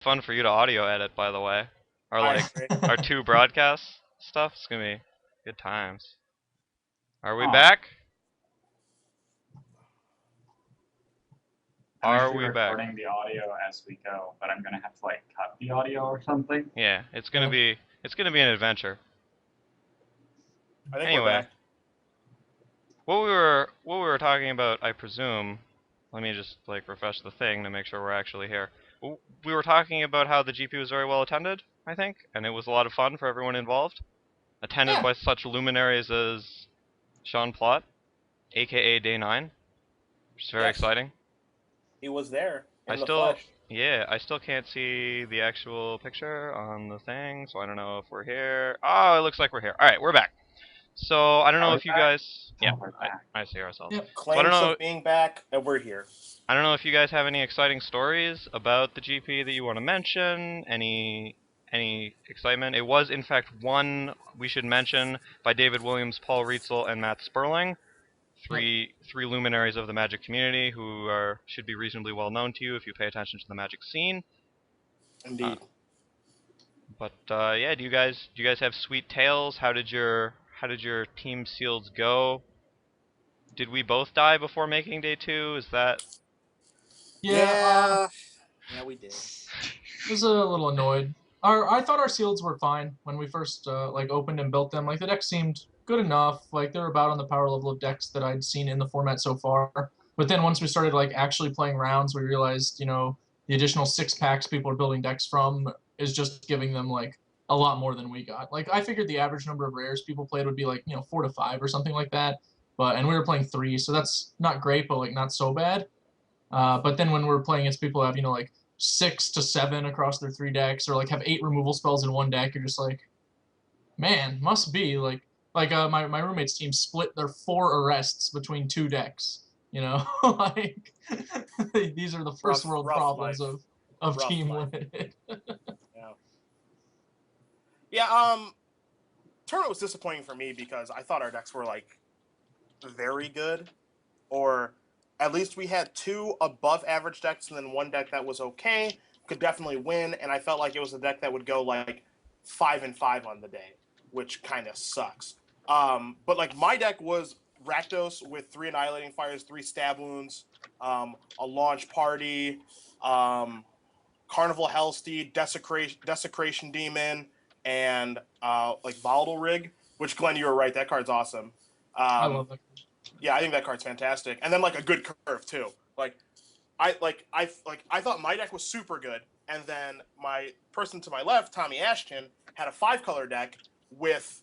Fun for you to audio edit, by the way. Our I like agree. our two broadcast stuff. It's gonna be good times. Are we Oh, back? I'm Are actually we back? recording the audio as we go, but I'm gonna have to like cut the audio or something. Yeah, it's gonna be an adventure. I think we're Anyway, back. what we were talking about, I presume. Let me just like refresh the thing to make sure we're actually here. We were talking about how the GP was very well attended, I think, and it was a lot of fun for everyone involved. Attended Yeah. by such luminaries as Sean Plott, aka Day 9, which is very Yes. exciting. He was there I in the still, flesh. yeah, I still can't see the actual picture on the thing, so I don't know if we're here. Oh, it looks like we're here. All right, we're back. So I don't know Are we if you back? guys, yeah, Oh, we're back. I see ourselves. Yep. So I don't Claims know, of being back, and we're here. I don't know if you guys have any exciting stories about the GP that you want to mention. Any excitement? It was in fact won. We should mention by David Williams, Paul Rietzel, and Matt Sperling. Yep. Three luminaries of the Magic community who should be reasonably well known to you if you pay attention to the Magic scene. Uh, Indeed. but yeah, do you guys have sweet tales? How did your team seals go? Did we both die before making day 2? Is that Yeah, Yeah, we did. I was a little annoyed. I thought our seals were fine when we first like opened and built them. Like the deck seemed good enough. Like they're about on the power level of decks that I'd seen in the format so far. But then once we started like actually playing rounds, we realized the additional 6 packs people are building decks from is just giving them like a lot more than we got. Like I figured the average number of rares people played would be like 4 to 5 or something like that. And we were playing 3, so that's not great, but like not so bad. But then when we're playing against people who have, like 6 to 7 across their 3 decks, or like have 8 removal spells in one deck, you're just like, man, must be my roommate's team split their 4 arrests between 2 decks. Like these are the first world Rough problems life. of Rough Team life. Limited. Yeah. Yeah. Tournament was disappointing for me because I thought our decks were like very good, or at least we had 2 above average decks and then one deck that was okay, could definitely win, and I felt like it was a deck that would go like 5-5 on the day, which kind of sucks. But like my deck was Rakdos with 3 Annihilating Fires, 3 Stab Wounds, a Launch Party, Carnival Hellsteed, Desecration Demon, and like Volatile Rig. Which Glenn, you were right. That card's awesome. I Um, love that. yeah, I think that card's fantastic. And then like a good curve too. I thought my deck was super good, and then my person to my left, Tommy Ashton, had a 5-color deck with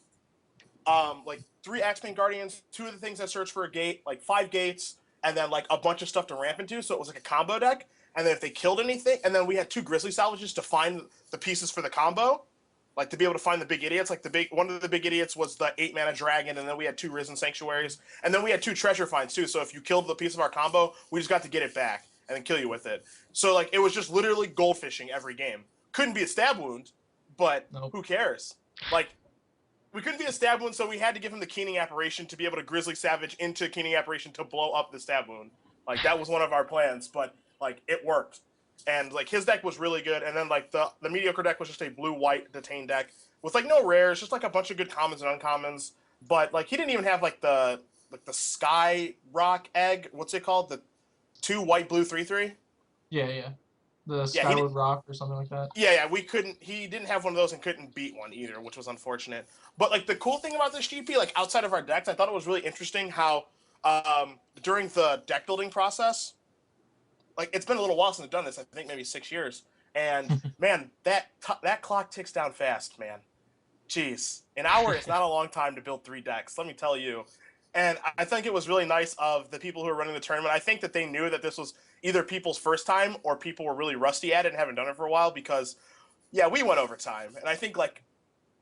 like 3 Axeman Guardians, 2 of the things that search for a gate, like 5 gates, and then like a bunch of stuff to ramp into. So it was like a combo deck. And then if they killed anything, and then we had 2 Grizzly Salvages to find the pieces for the combo, like to be able to find the big idiots. Like one of the big idiots was the 8-mana dragon, and then we had 2 Risen Sanctuaries, and then we had 2 treasure finds too. So if you killed the piece of our combo, we just got to get it back and then kill you with it. So like it was just literally goldfishing every game. Couldn't be a stab wound, but Nope. who cares? Like we couldn't be a stab wound, so we had to give him the Keening Apparition to be able to Grizzly Savage into Keening Apparition to blow up the stab wound. Like that was one of our plans, but like it worked. And like his deck was really good, and then like the mediocre deck was just a blue-white Detain deck with like no rares, just like a bunch of good commons and uncommons. But like he didn't even have like the Sky Rock Egg. What's it called? The 2 white blue 3/3. Yeah. The Yeah, Skyward Rock or something like that. Yeah, we couldn't. He didn't have one of those and couldn't beat one either, which was unfortunate. But like the cool thing about this GP, like outside of our decks, I thought it was really interesting how during the deck building process, like it's been a little while since I've done this. I think maybe 6 years. And man, that clock ticks down fast, man. Jeez, an hour is not a long time to build 3 decks. Let me tell you. And I think it was really nice of the people who were running the tournament. I think that they knew that this was either people's first time or people were really rusty at it and haven't done it for a while because, yeah, we went overtime. And I think like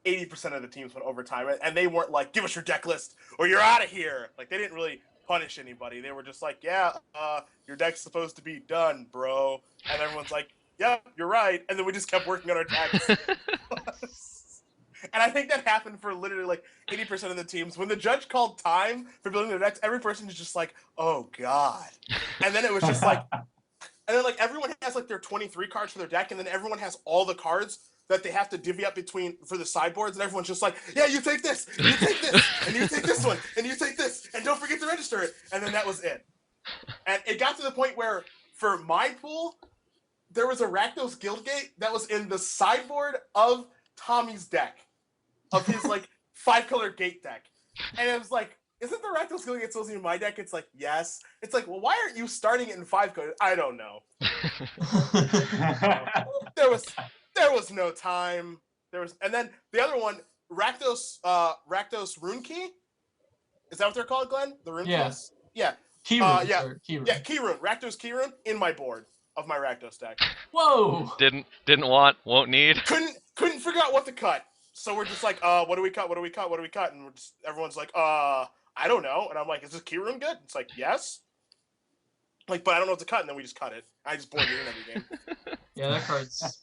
80% of the teams went overtime. And they weren't like, give us your deck list or you're out of here. Like, they didn't really punish anybody. They were just like, yeah, your deck's supposed to be done, bro. And everyone's like, yeah, you're right. And then we just kept working on our decks. And I think that happened for literally like 80% of the teams. When the judge called time for building their decks, every person is just like, oh, God. And then it was just like, and then like everyone has has like their 23 cards for their deck, and then everyone has all the cards that they have to divvy up between for the sideboards, and everyone's just like, yeah, you take this, and you take this, and you take this one, and you take this, and don't forget to register it. And then that was it. And it got to the point where, for my pool, there was a Rakdos Guildgate that was in the sideboard of Tommy's deck, of his like 5-color gate deck. And it was like, isn't the Rakdos Guildgate supposed to be in my deck? It's like, yes. It's like, well, why aren't you starting it in 5-color? I don't know. There was no time. And then the other one, Rakdos Rune Key. Is that what they're called, Glenn? The Rune Keys? Yeah. Key Rune. Yeah, Key Rune. Rakdos Key Rune in my board of my Rakdos deck. Whoa! Didn't want, won't need. Couldn't figure out what to cut. So we're just like, what do we cut? What do we cut? What do we cut? And everyone's like, I don't know. And I'm like, is this Key Rune good? It's like, yes. Like, but I don't know what to cut, and then we just cut it. I just board it in every game. Yeah, that card's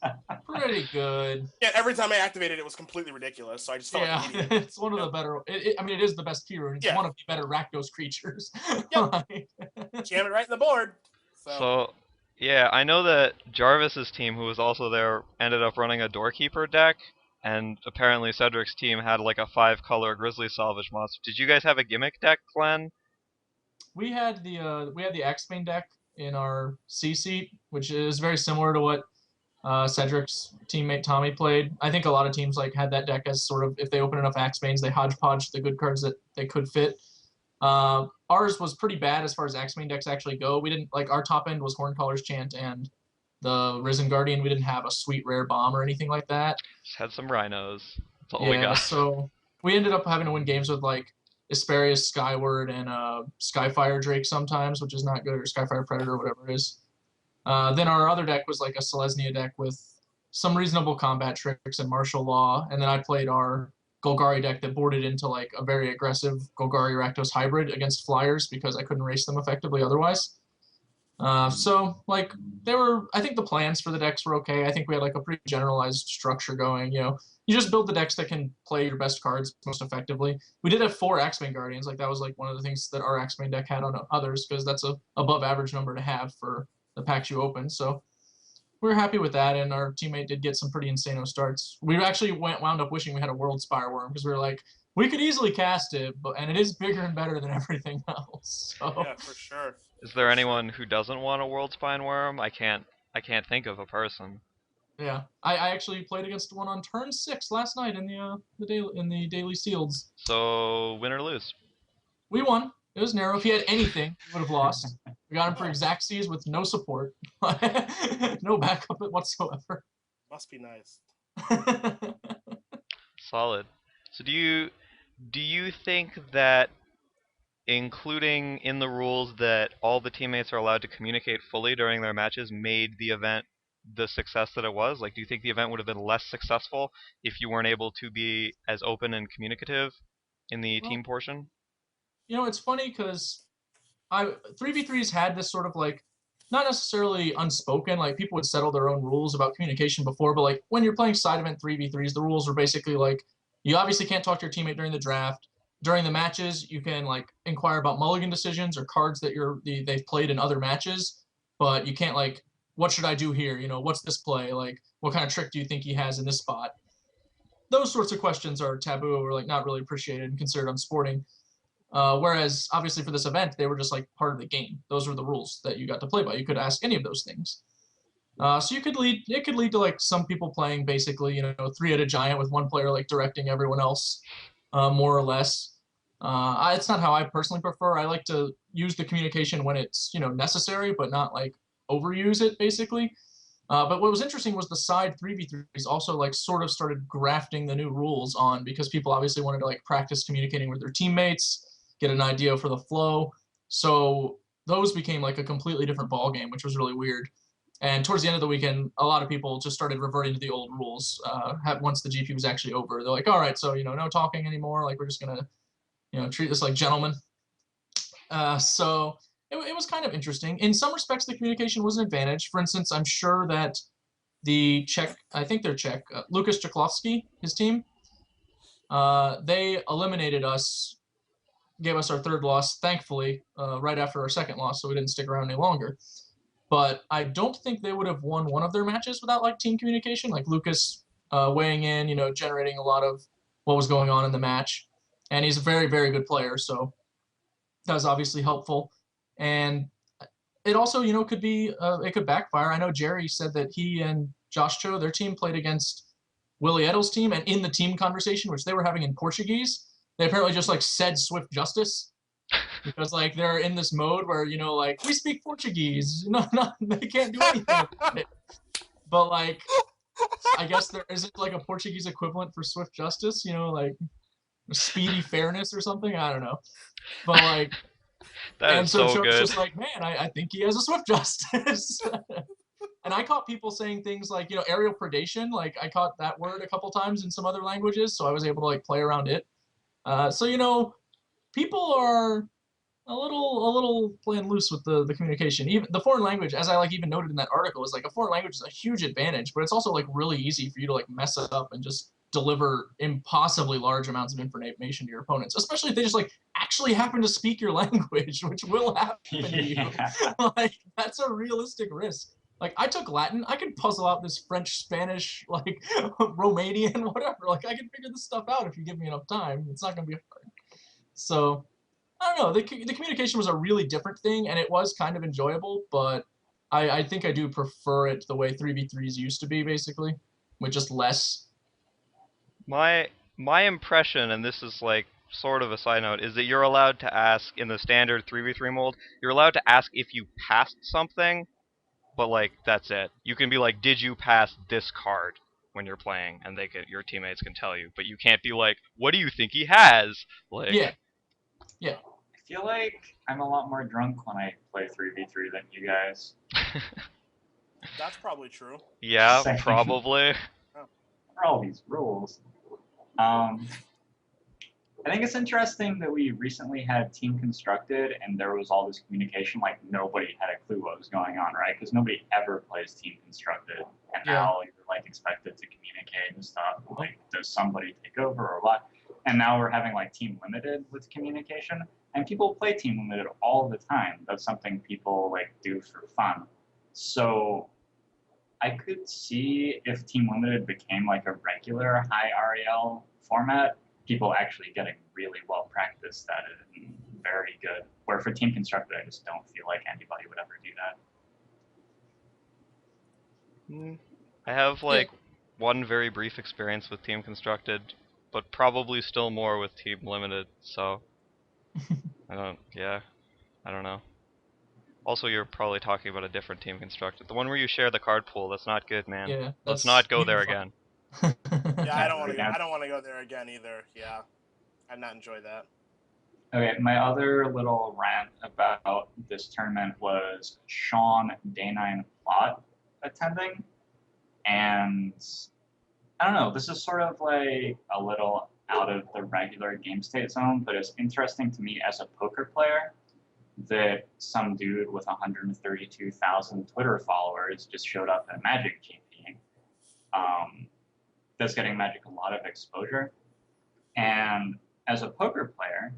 pretty good. Yeah, every time I activated it, it was completely ridiculous. So I just felt like an idiot. It's one of the better. I mean, it is the best Key Rune. It's one of the better Rakdos creatures. Yep. Jam it right in the board. So, yeah, I know that Jarvis's team, who was also there, ended up running a Doorkeeper deck, and apparently Cedric's team had like a 5-color Grizzly Salvage monster. Did you guys have a gimmick deck, Glenn? We had the Axebane deck in our C seat, which is very similar to what Cedric's teammate Tommy played. I think a lot of teams like had that deck as sort of, if they open enough Axebanes, they hodgepodge the good cards that they could fit. Ours was pretty bad as far as Axebane decks actually go. We didn't like, our top end was Horncaller's Chant and the Risen Guardian. We didn't have a sweet rare bomb or anything like that. Just had some rhinos. That's all we got. So we ended up having to win games with like Asperius Skyward and Skyfire Drake sometimes, which is not good, or Skyfire Predator, whatever it is. Then our other deck was like a Selesnya deck with some reasonable combat tricks and martial law, and then I played our Golgari deck that boarded into like a very aggressive Golgari Rakdos hybrid against flyers because I couldn't race them effectively otherwise. So like I think the plans for the decks were okay. I think we had like a pretty generalized structure going, you just build the decks that can play your best cards most effectively. We did have 4 Axebane Guardians. Like that was like one of the things that our Axebane deck had on others, because that's a above average number to have for the packs you open. So we were happy with that, and our teammate did get some pretty insane starts. We actually wound up wishing we had a World Spire Worm, because we were like, we could easily cast it, and it is bigger and better than everything else. So. Yeah, for sure. Is there anyone who doesn't want a World Spine Worm? I can't think of a person. Yeah, I actually played against one on turn 6 last night in the daily sealeds. So win or lose? We won. It was narrow. If he had anything, we would have lost. We got him for exact C's with no support, no backup whatsoever. Must be nice. Solid. So do you think that including in the rules that all the teammates are allowed to communicate fully during their matches made the event the success that it was? Like, do you think the event would have been less successful if you weren't able to be as open and communicative in the team portion? It's funny because 3v3s had this sort of like, not necessarily unspoken, like people would settle their own rules about communication before, but like when you're playing side event 3v3s, the rules were basically like, you obviously can't talk to your teammate during the draft. During the matches, you can like inquire about mulligan decisions or cards that they've played in other matches, but you can't like, what should I do here? What's this play? Like, what kind of trick do you think he has in this spot? Those sorts of questions are taboo or like not really appreciated and considered unsporting. Whereas obviously for this event, they were just like part of the game. Those were the rules that you got to play by. You could ask any of those things. So it could lead to like some people playing basically, 3-headed giant with one player like directing everyone else, more or less. It's not how I personally prefer. I like to use the communication when it's, necessary, but not like overuse it basically. But what was interesting was the side 3v3s also like sort of started grafting the new rules on, because people obviously wanted to like practice communicating with their teammates, get an idea for the flow. So those became like a completely different ball game, which was really weird. And towards the end of the weekend, a lot of people just started reverting to the old rules. Once the GP was actually over, they're like, all right, so no talking anymore. Like we're just gonna treat this like gentlemen. So it was kind of interesting. In some respects, the communication was an advantage. For instance, I'm sure that the Czech, I think they're Czech, Lukas Czechlovsky, his team, they eliminated us, gave us our 3rd loss, thankfully, right after our 2nd loss, so we didn't stick around any longer. but I don't think they would have won one of their matches without like team communication, like Lucas weighing in, generating a lot of what was going on in the match. And he's a very, very good player, so that was obviously helpful. And it also, could be, it could backfire. I know Jerry said that he and Josh Cho, their team, played against Willie Edel's team, and in the team conversation, which they were having in Portuguese, they apparently just like said Swift Justice because like they're in this mode where like we speak Portuguese, they can't do anything about it. But like, I guess there isn't like a Portuguese equivalent for Swift Justice, like speedy fairness or something. I don't know, but like. That And is so so Cho's good. just like, man, I think he has a Swift Justice. And I caught people saying things like, aerial predation. Like I caught that word a couple times in some other languages, so I was able to like play around it. So people are a little playing loose with the communication. Even the foreign language, as I like even noted in that article, is like a foreign language is a huge advantage, but it's also like really easy for you to like mess it up and just deliver impossibly large amounts of information to your opponents, especially if they just like actually happen to speak your language, which will happen to you. Like that's a realistic risk. Like I took Latin, I could puzzle out this French, Spanish, like Romanian, whatever. Like I can figure this stuff out if you give me enough time. It's not gonna be hard. So I don't know. The communication was a really different thing, and it was kind of enjoyable, but I think I do prefer it the way 3v3s used to be, basically, with just less. My impression, and this is like sort of a side note, is that you're allowed to ask in the standard 3v3 mold. You're allowed to ask if you passed something, but like that's it. You can be like, "Did you pass this card?" when you're playing, and your teammates can tell you. But you can't be like, "What do you think he has?" Like, Yeah, yeah. I feel like I'm a lot more drunk when I play 3v3 than you guys. That's probably true. yeah, Same. probably. What are all these rules? I think it's interesting that we recently had Team Constructed and there was all this communication, like nobody had a clue what was going on, right? Because nobody ever plays Team Constructed, and Yeah. now you're like expected to communicate and stuff. Like, does somebody take over or what? And now we're having like Team Limited with communication, and people play Team Limited all the time. That's something people like do for fun. So I could see if Team Limited became like a regular high REL format, people actually getting really well practiced at it and very good. Where for Team Constructed, I just don't feel like anybody would ever do that. I have like one very brief experience with Team Constructed, but probably still more with Team Limited, so I don't know. Also, you're probably talking about a different Team Constructed. The one where you share the card pool, that's not good, man. Yeah, Let's that's not go there fun. again. Yeah, I don't want to. Yeah. I don't want to go there again either. Yeah, I'd not enjoy that. Okay, my other little rant about this tournament was Sean Day9 Plot attending, and I don't know, this is sort of like a little out of the regular Gamestate zone, but it's interesting to me as a poker player that some dude with 132,000 Twitter followers just showed up at Magic GP. That's getting Magic a lot of exposure. And as a poker player,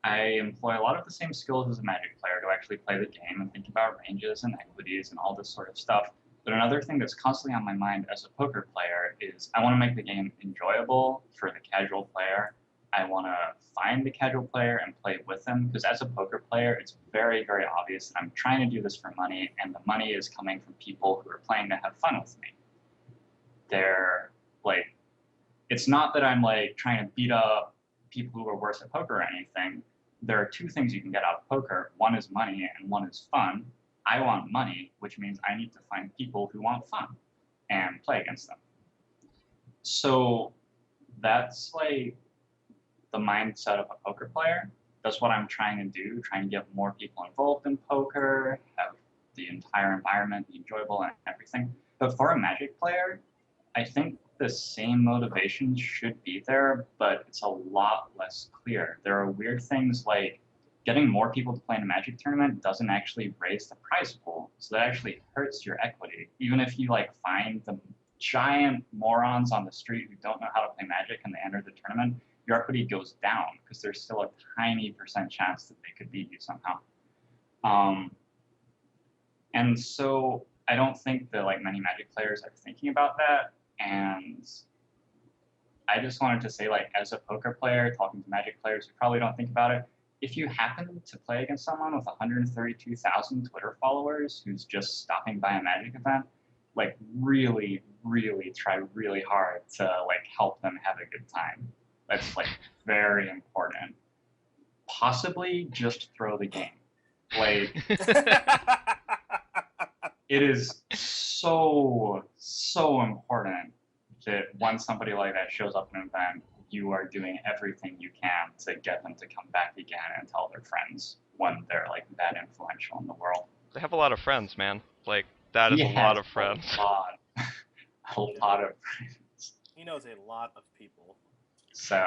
I employ a lot of the same skills as a Magic player to actually play the game and think about ranges and equities and all this sort of stuff. But another thing that's constantly on my mind as a poker player is I want to make the game enjoyable for the casual player. I want to find the casual player and play with them, because as a poker player, it's very, very obvious that I'm trying to do this for money, and the money is coming from people who are playing to have fun with me. They're like, it's not that I'm like trying to beat up people who are worse at poker or anything. There are two things you can get out of poker. One is money and one is fun. I want money, which means I need to find people who want fun and play against them. So that's like the mindset of a poker player. That's what I'm trying to do, trying to get more people involved in poker, have the entire environment be enjoyable and everything. But for a Magic player, I think the same motivation should be there, but it's a lot less clear. There are weird things like getting more people to play in a Magic tournament doesn't actually raise the prize pool, so that actually hurts your equity. Even if you like find the giant morons on the street who don't know how to play Magic and they enter the tournament, your equity goes down because there's still a tiny % chance that they could beat you somehow. And so I don't think that like many Magic players are thinking about that. And I just wanted to say, like, as a poker player, talking to Magic players who probably don't think about it, if you happen to play against someone with 132,000 Twitter followers who's just stopping by a Magic event, like, really, really try really hard to, like, help them have a good time. That's, like, very important. Possibly just throw the game. Like, it is so, so important that when somebody like that shows up at an event, you are doing everything you can to get them to come back again and tell their friends when they're like that influential in the world. They have a lot of friends, man. Like, that is He a lot has of friends. A lot of friends. He knows a lot of people. So,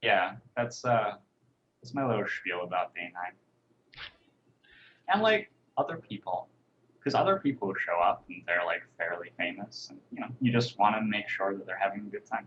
yeah, that's my little spiel about Day 9. And like other people. Because other people show up and they're like fairly famous, and you know, you just want to make sure that they're having a good time.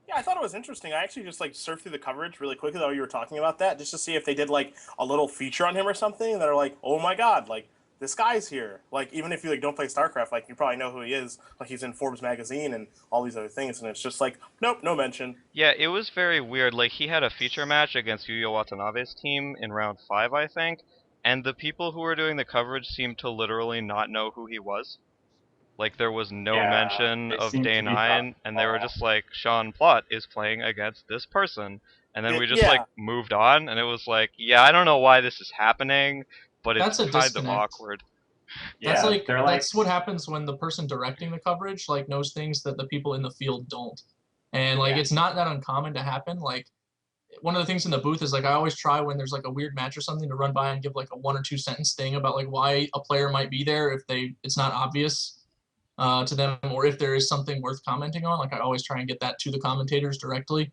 Yeah, I thought it was interesting. I actually just like surfed through the coverage really quickly while you were talking about that, just to see if they did like a little feature on him or something that are like, oh my god, like this guy's here. Like even if you like don't play StarCraft, like you probably know who he is. Like he's in Forbes magazine and all these other things, and it's just like, nope, no mention. Yeah, it was very weird. Like, he had a feature match against Yuya Watanabe's team in round 5, I think, and the people who were doing the coverage seemed to literally not know who he was. Like, there was no mention they of seem Day to be 9, and they were just like, Sean Plott is playing against this person. And then we just, Yeah. like, moved on, and it was like, yeah, I don't know why this is happening, but it's That's a kind of disconnect. awkward. Yeah, That's like they're like that's what happens when the person directing the coverage like knows things that the people in the field don't. And like Yeah. it's not that uncommon to happen. Like one of the things in the booth is like I always try when there's like a weird match or something to run by and give like a 1 or 2 sentence thing about like why a player might be there if it's not obvious to them, or if there is something worth commenting on. Like I always try and get that to the commentators directly,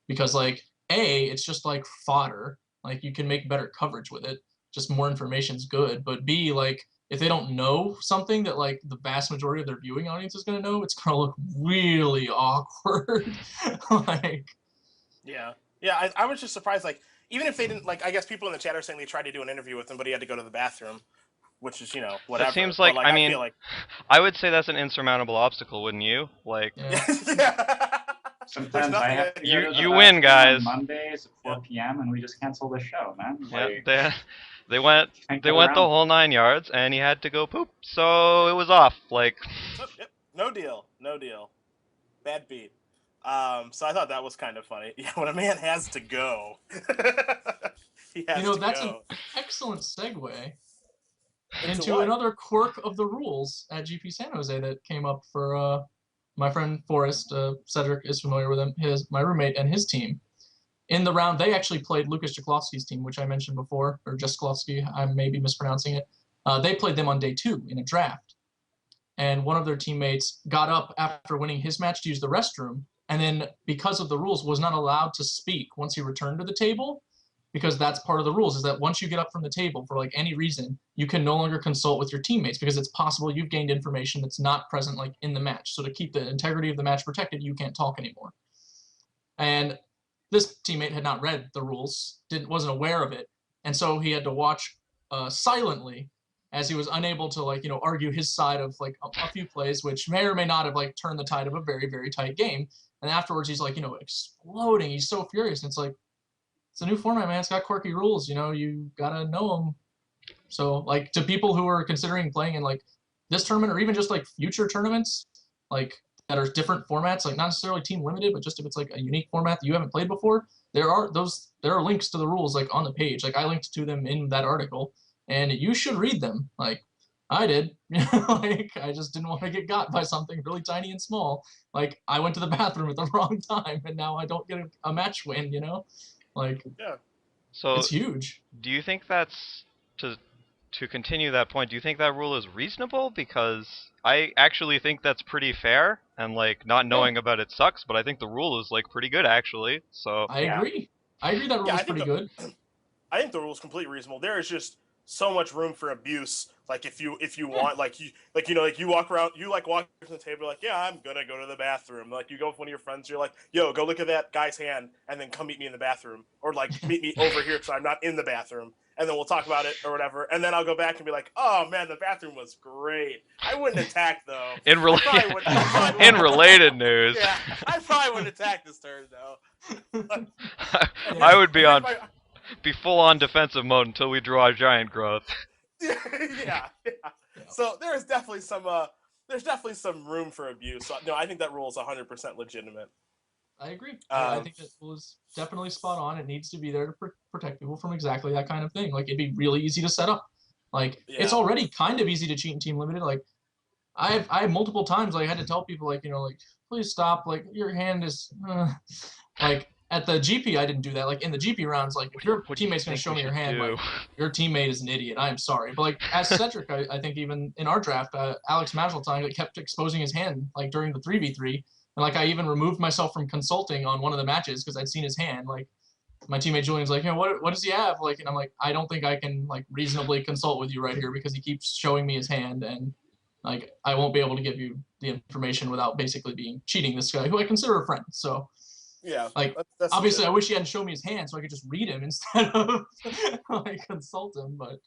because like it's just like fodder. Like you can make better coverage with it. Just more information's good. But B, like if they don't know something that like the vast majority of their viewing audience is going to know, it's going to look really awkward. Like Yeah. Yeah, I was just surprised, like, even if they didn't, like, I guess people in the chat are saying they tried to do an interview with him, but he had to go to the bathroom, which is, you know, whatever. That seems like, but, I mean, feel like... I would say that's an insurmountable obstacle, wouldn't you? Like, yeah. yeah. sometimes I have to go to the You win, bathroom guys. on Mondays at 4 p.m. and we just cancel the show, man. Like, yeah, they went can't the get around. whole 9 yards, and he had to go poop, so it was off. Like, Yep, no deal. Bad beat. So I thought that was kind of funny. Yeah, when a man has to go, he has to that's go. an excellent segue Into into what? another quirk of the rules at GP San Jose that came up for my friend Forrest. Cedric is familiar with him. My roommate and his team. In the round, they actually played Lucas Jaklowski's team, which I mentioned before, or Jaskowski, I may be mispronouncing it. They played them on day 2 in a draft. And one of their teammates got up after winning his match to use the restroom, and then because of the rules was not allowed to speak once he returned to the table, because that's part of the rules, is that once you get up from the table for like any reason, you can no longer consult with your teammates because it's possible you've gained information that's not present like in the match. So to keep the integrity of the match protected, you can't talk anymore. And this teammate had not read the rules, wasn't aware of it, and so he had to watch silently as he was unable to like argue his side of like a few plays, which may or may not have like turned the tide of a very, very tight game. And afterwards, he's like exploding. He's so furious, and it's like, it's a new format, man. It's got quirky rules. You gotta know them. So like to people who are considering playing in like this tournament or even just like future tournaments, like that are different formats, like not necessarily team limited, but just if it's like a unique format that you haven't played before, there are links to the rules like on the page. Like I linked to them in that article, and you should read them. Like I did. Like I just didn't want to get got by something really tiny and small. Like I went to the bathroom at the wrong time, and now I don't get a match win. Like Yeah. so it's huge. do you think that's to continue that point? Do you think that rule is reasonable? Because I actually think that's pretty fair, and like not knowing about it sucks. But I think the rule is like pretty good actually. So I agree. I agree that rule is pretty good. I think the rule's completely reasonable. There is just so much room for abuse. Like if you want, like you walk around, you like walk to the table, like, yeah, I'm gonna go to the bathroom. Like you go with one of your friends, you're like, yo, go look at that guy's hand, and then come meet me in the bathroom, or like meet me over here so I'm not in the bathroom. and then we'll talk about it or whatever. And then I'll go back and be like, oh man, the bathroom was great. I wouldn't attack though. In In related news, yeah, I probably wouldn't attack this turn though. I would be My- be full on defensive mode until we draw a giant growth. yeah. So there's definitely some room for abuse. So, no, I think that rule is 100% legitimate. I agree. I think that was definitely spot on. It needs to be there to protect people from exactly that kind of thing. Like, it'd be really easy to set up. Like, it's already kind of easy to cheat in Team Limited. Like, I multiple times, like, had to tell people, like, like, please stop. Like, your hand is, like, at the GP, I didn't do that. Like, in the GP rounds, like, if your teammate's going to show me your hand, like, your teammate is an idiot. I am sorry. But, like, as Cedric, I think even in our draft, Alex Mazeltine kept exposing his hand, like, during the 3v3. And, like, I even removed myself from consulting on one of the matches because I'd seen his hand. Like, my teammate Julian's like, what does he have? Like, and I'm like, I don't think I can, like, reasonably consult with you right here because he keeps showing me his hand. And, like, I won't be able to give you the information without basically cheating this guy, who I consider a friend. So, yeah, like, that's obviously, legit. I wish he hadn't shown me his hand so I could just read him instead of, like, consult him. But,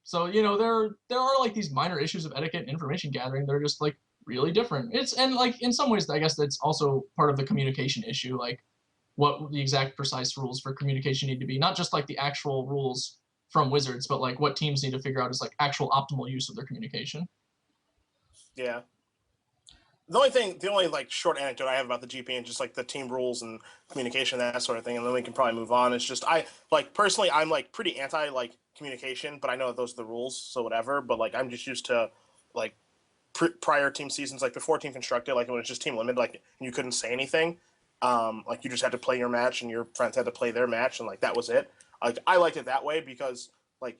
so, there are, like, these minor issues of etiquette and information gathering. They're just, like, really different. And like in some ways, I guess that's also part of the communication issue, like what the exact precise rules for communication need to be, not just like the actual rules from Wizards, but like what teams need to figure out is like actual optimal use of their communication. Yeah. The only like short anecdote I have about the GP and just like the team rules and communication, that sort of thing, and then we can probably move on. It's just personally I'm like pretty anti like communication, but I know that those are the rules, so whatever. But like I'm just used to like prior team seasons, like before Team Constructed, like when it's just team limited, like you couldn't say anything, like you just had to play your match and your friends had to play their match, and like that was it. Like I liked it that way because like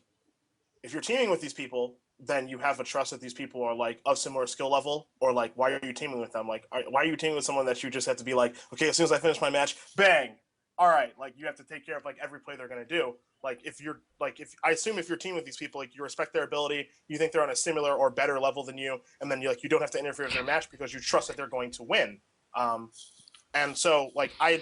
if you're teaming with these people, then you have a trust that these people are like of similar skill level, or like why are you teaming with them? Like why are you teaming with someone that you just have to be like, okay, as soon as I finish my match, bang, all right, like you have to take care of like every play they're gonna do. Like if I assume if you're teaming with these people, like you respect their ability, you think they're on a similar or better level than you, and then you don't have to interfere with their match because you trust that they're going to win. And so like I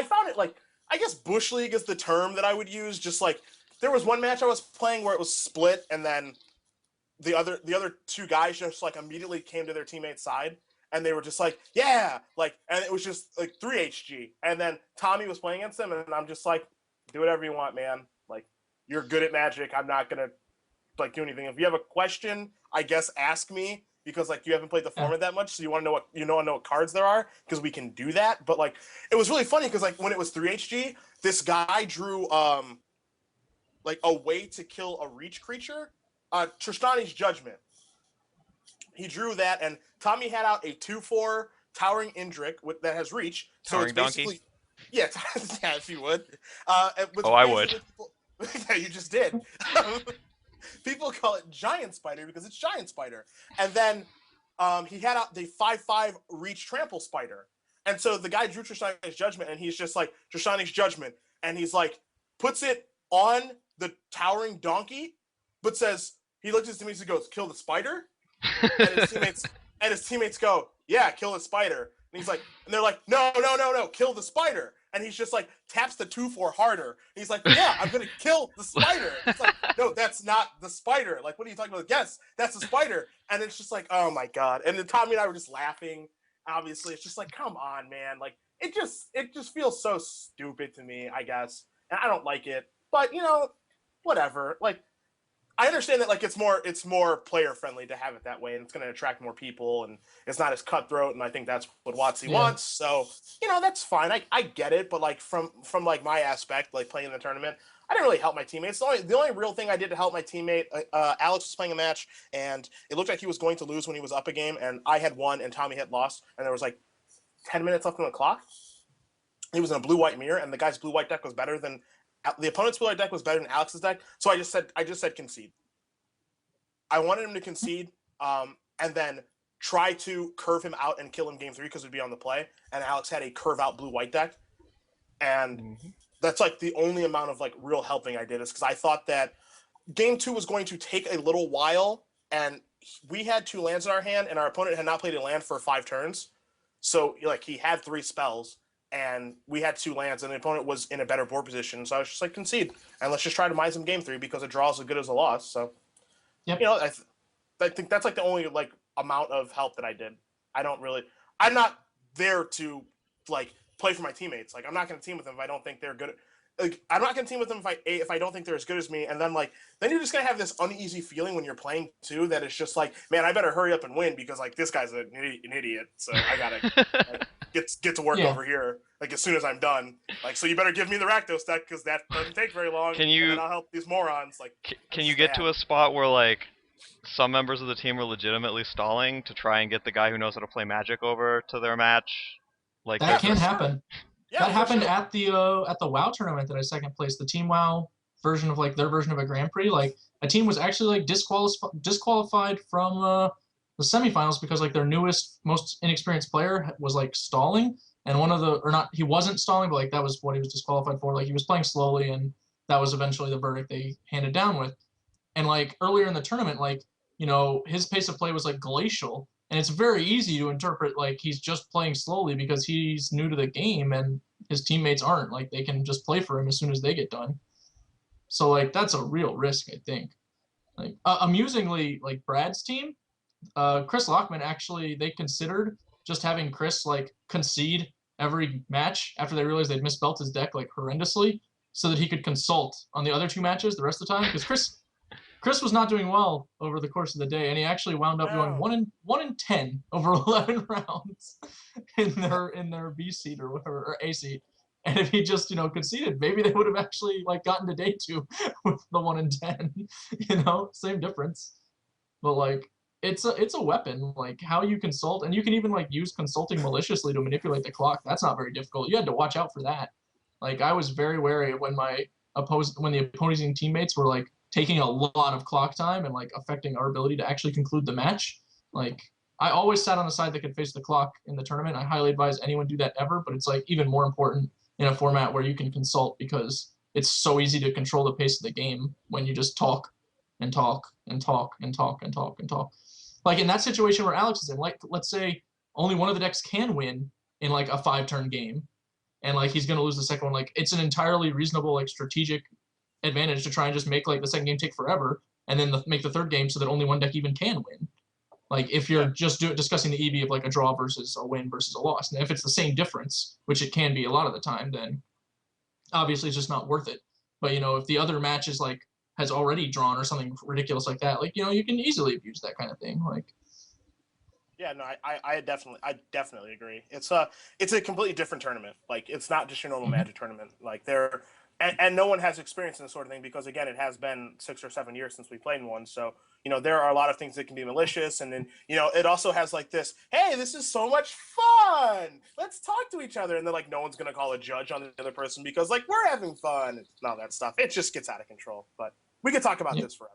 found it like, I guess Bush League is the term that I would use. Just like there was one match I was playing where it was split, and then the other two guys just like immediately came to their teammate's side. And they were just like, yeah, like, and it was just like 3HG. And then Tommy was playing against them, and I'm just like, do whatever you want, man. Like, you're good at Magic. I'm not gonna like do anything. If you have a question, I guess ask me, because like you haven't played the format that much, so you want to know what cards there are, because we can do that. But like, it was really funny because like when it was 3HG, this guy drew like a way to kill a reach creature, Tristani's Judgment. He drew that, and Tommy had out a 2/4 Towering Indrik that has reach. So it's basically Donkey? Yeah, yeah, if you would. I would. Yeah, you just did. People call it Giant Spider because it's Giant Spider. And then he had out the 5/5 Reach Trample Spider. And so the guy drew Tristani's Judgment, and he's just like, Tristani's Judgment. And he's like, puts it on the Towering Donkey, but says, he looks at his teammates and goes, kill the spider? And his teammates go, yeah, kill the spider. And he's like, and they're like, no, kill the spider. And he's just like, taps the 2/4 harder. And he's like, yeah, I'm gonna kill the spider. And it's like, no, that's not the spider. Like, what are you talking about? Yes, that's the spider. And it's just like, oh my god. And then Tommy and I were just laughing. Obviously, it's just like, come on, man. Like, it just feels so stupid to me, I guess. And I don't like it. But whatever. Like, I understand that like it's more player friendly to have it that way, and it's going to attract more people, and it's not as cutthroat, and I think that's what WotC wants. So that's fine. I get it, but like from like my aspect, like playing in the tournament, I didn't really help my teammates. The only real thing I did to help my teammate, Alex was playing a match, and it looked like he was going to lose when he was up a game, and I had won and Tommy had lost, and there was like 10 minutes left on the clock. He was in a blue-white mirror, and the guy's blue-white deck was better than the opponent's blue-white deck was better than Alex's deck. So I just said concede. I wanted him to concede, and then try to curve him out and kill him game 3 because it'd be on the play. And Alex had a curve out blue-white deck, and that's like the only amount of like real helping I did, is because I thought that game 2 was going to take a little while, and we had 2 lands in our hand, and our opponent had not played a land for 5 turns. So like he had 3 spells, and we had 2 lands, and the opponent was in a better board position. So I was just like, concede, and let's just try to mine some game 3 because a draw is as good as a loss. So, Yep. you know, I think that's like the only like amount of help that I did. I'm not there to like play for my teammates. Like, I'm not going to team with them if I don't think they're good. Like, I'm not going to team with them if I don't think they're as good as me. And then then you're just going to have this uneasy feeling when you're playing too, that it's just like, man, I better hurry up and win because like this guy's an idiot. So I gotta get to work over here like as soon as I'm done. Like, so you better give me the Rakdos deck because that doesn't take very long. Can you? And then I'll help these morons. Like, can you get to a spot where like some members of the team are legitimately stalling to try and get the guy who knows how to play Magic over to their match? Like that can happen. Yeah, that happened sure. at the WoW tournament that I second placed, the Team WoW version of like their version of a Grand Prix. Like a team was actually like disqualified from the semifinals because like their newest, most inexperienced player was like stalling, and he wasn't stalling, but like that was what he was disqualified for. Like he was playing slowly, and that was eventually the verdict they handed down with. And like earlier in the tournament, like, you know, his pace of play was like glacial. And it's very easy to interpret like he's just playing slowly because he's new to the game and his teammates aren't. Like they can just play for him as soon as they get done. So like that's a real risk, I think. Like amusingly, like Brad's team, Chris Lockman actually, they considered just having Chris like concede every match after they realized they'd misspelt his deck like horrendously, so that he could consult on the other 2 matches the rest of the time, because Chris was not doing well over the course of the day, and he actually wound up going 1 in 10 over 11 rounds in their B seat or whatever, or A seat. And if he just, you know, conceded, maybe they would have actually like gotten to day 2 with the 1 in 10. You know, same difference. But like it's a weapon. Like how you consult, and you can even like use consulting maliciously to manipulate the clock. That's not very difficult. You had to watch out for that. Like I was very wary when the opposing teammates were like taking a lot of clock time and like affecting our ability to actually conclude the match. Like I always sat on the side that could face the clock in the tournament. I highly advise anyone do that ever, but it's like even more important in a format where you can consult, because it's so easy to control the pace of the game when you just talk and talk and talk and talk and talk and talk. Like in that situation where Alex is in, like let's say only one of the decks can win in like a 5-turn game, and like he's gonna lose the second one. Like it's an entirely reasonable like strategic advantage to try and just make like the second game take forever, and then make the third game so that only one deck even can win. Like if you're just discussing the EV of like a draw versus a win versus a loss, and if it's the same difference, which it can be a lot of the time, then obviously it's just not worth it. But you know, if the other match is like has already drawn or something ridiculous like that, like, you know, you can easily abuse that kind of thing. Like yeah, no, I definitely agree. It's a completely different tournament. Like it's not just your normal Magic tournament. Like and no one has experience in this sort of thing because again, it has been 6 or 7 years since we played in one. So, you know, there are a lot of things that can be malicious, and then, you know, it also has like this, hey, this is so much fun. Let's talk to each other, and then like no one's gonna call a judge on the other person because like we're having fun and all that stuff. It just gets out of control. But we could talk about this forever.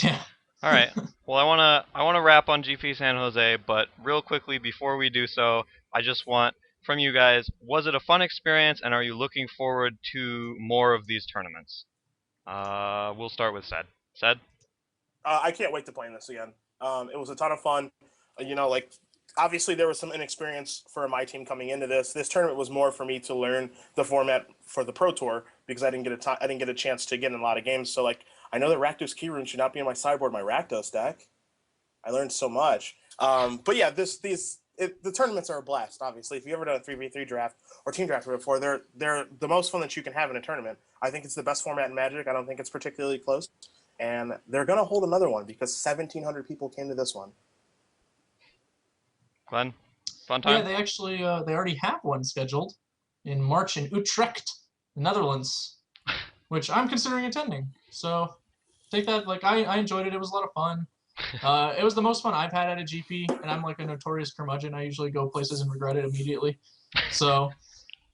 yeah. All right. Well, I wanna wrap on GP San Jose, but real quickly before we do so, I just want from you guys, was it a fun experience, and are you looking forward to more of these tournaments? We'll start with Sed. Sed? I can't wait to play in this again. It was a ton of fun. You know, like obviously there was some inexperience for my team coming into this. This tournament was more for me to learn the format for the Pro Tour because I didn't get a chance to get in a lot of games. So like I know that Rakdos Keyrune should not be in my sideboard, my Rakdos deck. I learned so much. But yeah, the tournaments are a blast. Obviously, if you ever done a 3v3 draft or team draft before, they're the most fun that you can have in a tournament. I think it's the best format in Magic. I don't think it's particularly close, and they're gonna hold another one because 1,700 people came to this one. Fun time? Yeah, they actually they already have one scheduled in March in Utrecht, the Netherlands, which I'm considering attending. So take that. Like I enjoyed it. It was a lot of fun. It was the most fun I've had at a GP, and I'm like a notorious curmudgeon. I usually go places and regret it immediately. So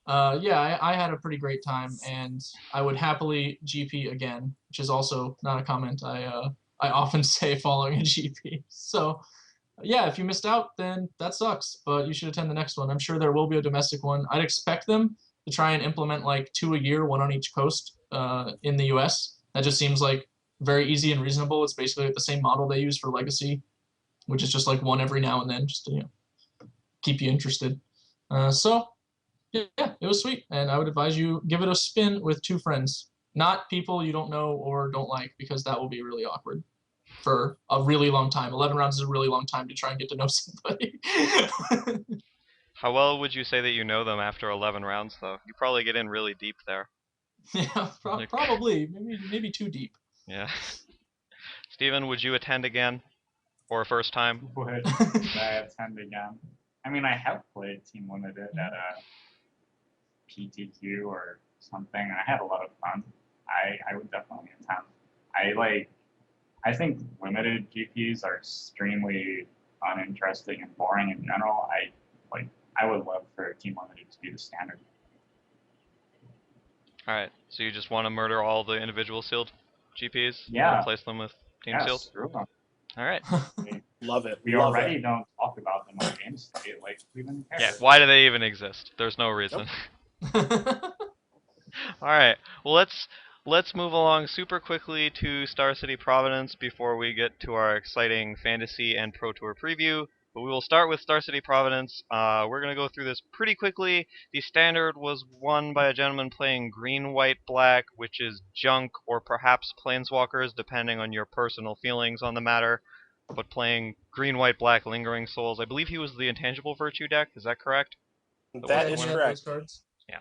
yeah, I had a pretty great time, and I would happily GP again, which is also not a comment I often say following a GP. So yeah, if you missed out, then that sucks, but you should attend the next one. I'm sure there will be a domestic one. I'd expect them to try and implement like 2 a year, 1 on each coast in the US. That just seems like very easy and reasonable. It's basically like the same model they use for Legacy, which is just like one every now and then, just to, you know, keep you interested. So Yeah, it was sweet, and I would advise you give it a spin with 2 friends, not people you don't know or don't like, because that will be really awkward for a really long time. 11 rounds is a really long time to try and get to know somebody. How well would you say that you know them after 11 rounds, though? You probably get in really deep there. Yeah, Like, probably maybe too deep. yeah. Steven, would you attend again? Or a first time? Would I attend again? I mean, I have played Team Limited at a PTQ or something. I had a lot of fun. I would definitely attend. I think limited GPs are extremely uninteresting and boring in general. I would love for Team Limited to be the standard. Alright, so you just want to murder all the individual sealed GPs? Yeah. Replace them with team sealed? Screw them. Alright. Love it. We Love already it. don't talk about them on Gamestate. Like, we didn't care. Yeah, why do they even exist? There's no reason. Alright, well let's move along super quickly to Star City Providence before we get to our exciting fantasy and Pro Tour preview. But we will start with Star City Providence. We're going to go through this pretty quickly. The standard was won by a gentleman playing green, white, black, which is junk or perhaps planeswalkers, depending on your personal feelings on the matter. But playing green, white, black, lingering souls. I believe he was the intangible virtue deck. Is that correct? That Yeah, is he had correct. those cards. Yeah.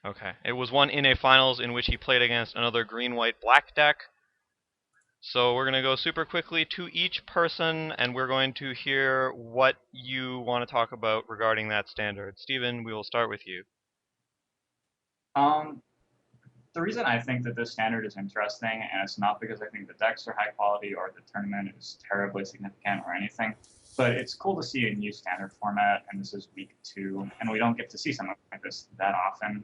Okay. It was won in a finals in which he played against another green, white, black deck. So we're going to go super quickly to each person, and we're going to hear what you want to talk about regarding that standard. Steven, we will start with you. The reason I think that this standard is interesting, and it's not because I think the decks are high quality or the tournament is terribly significant or anything, but it's cool to see a new standard format, and this is week 2, and we don't get to see something like this that often.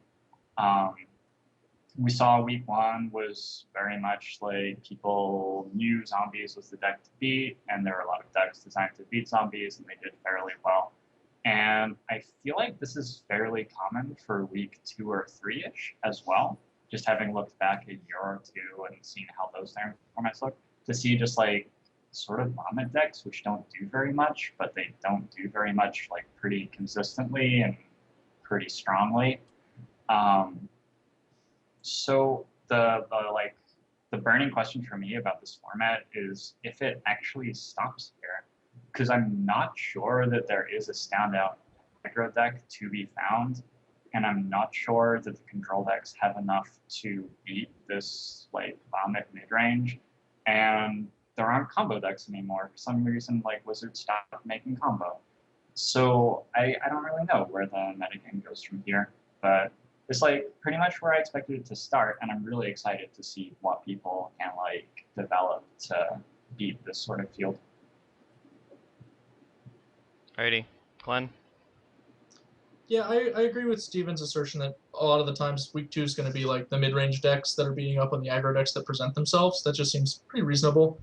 We saw week 1 was very much like people knew zombies was the deck to beat, and there were a lot of decks designed to beat zombies, and they did fairly well. And I feel like this is fairly common for week 2 or 3-ish as well. Just having looked back a year or 2 and seen how those formats look, to see just like sort of vomit decks which don't do very much, but they don't do very much like pretty consistently and pretty strongly. So the burning question for me about this format is if it actually stops here, because I'm not sure that there is a standout aggro deck to be found, and I'm not sure that the control decks have enough to beat this like vomit mid range, and there aren't combo decks anymore for some reason. Like Wizards stopped making combo, so I don't really know where the metagame goes from here, but it's like pretty much where I expected it to start, and I'm really excited to see what people can like develop to beat this sort of field. Alrighty, Glenn? Yeah, I agree with Steven's assertion that a lot of the times week 2 is going to be like the mid-range decks that are beating up on the aggro decks that present themselves. That just seems pretty reasonable.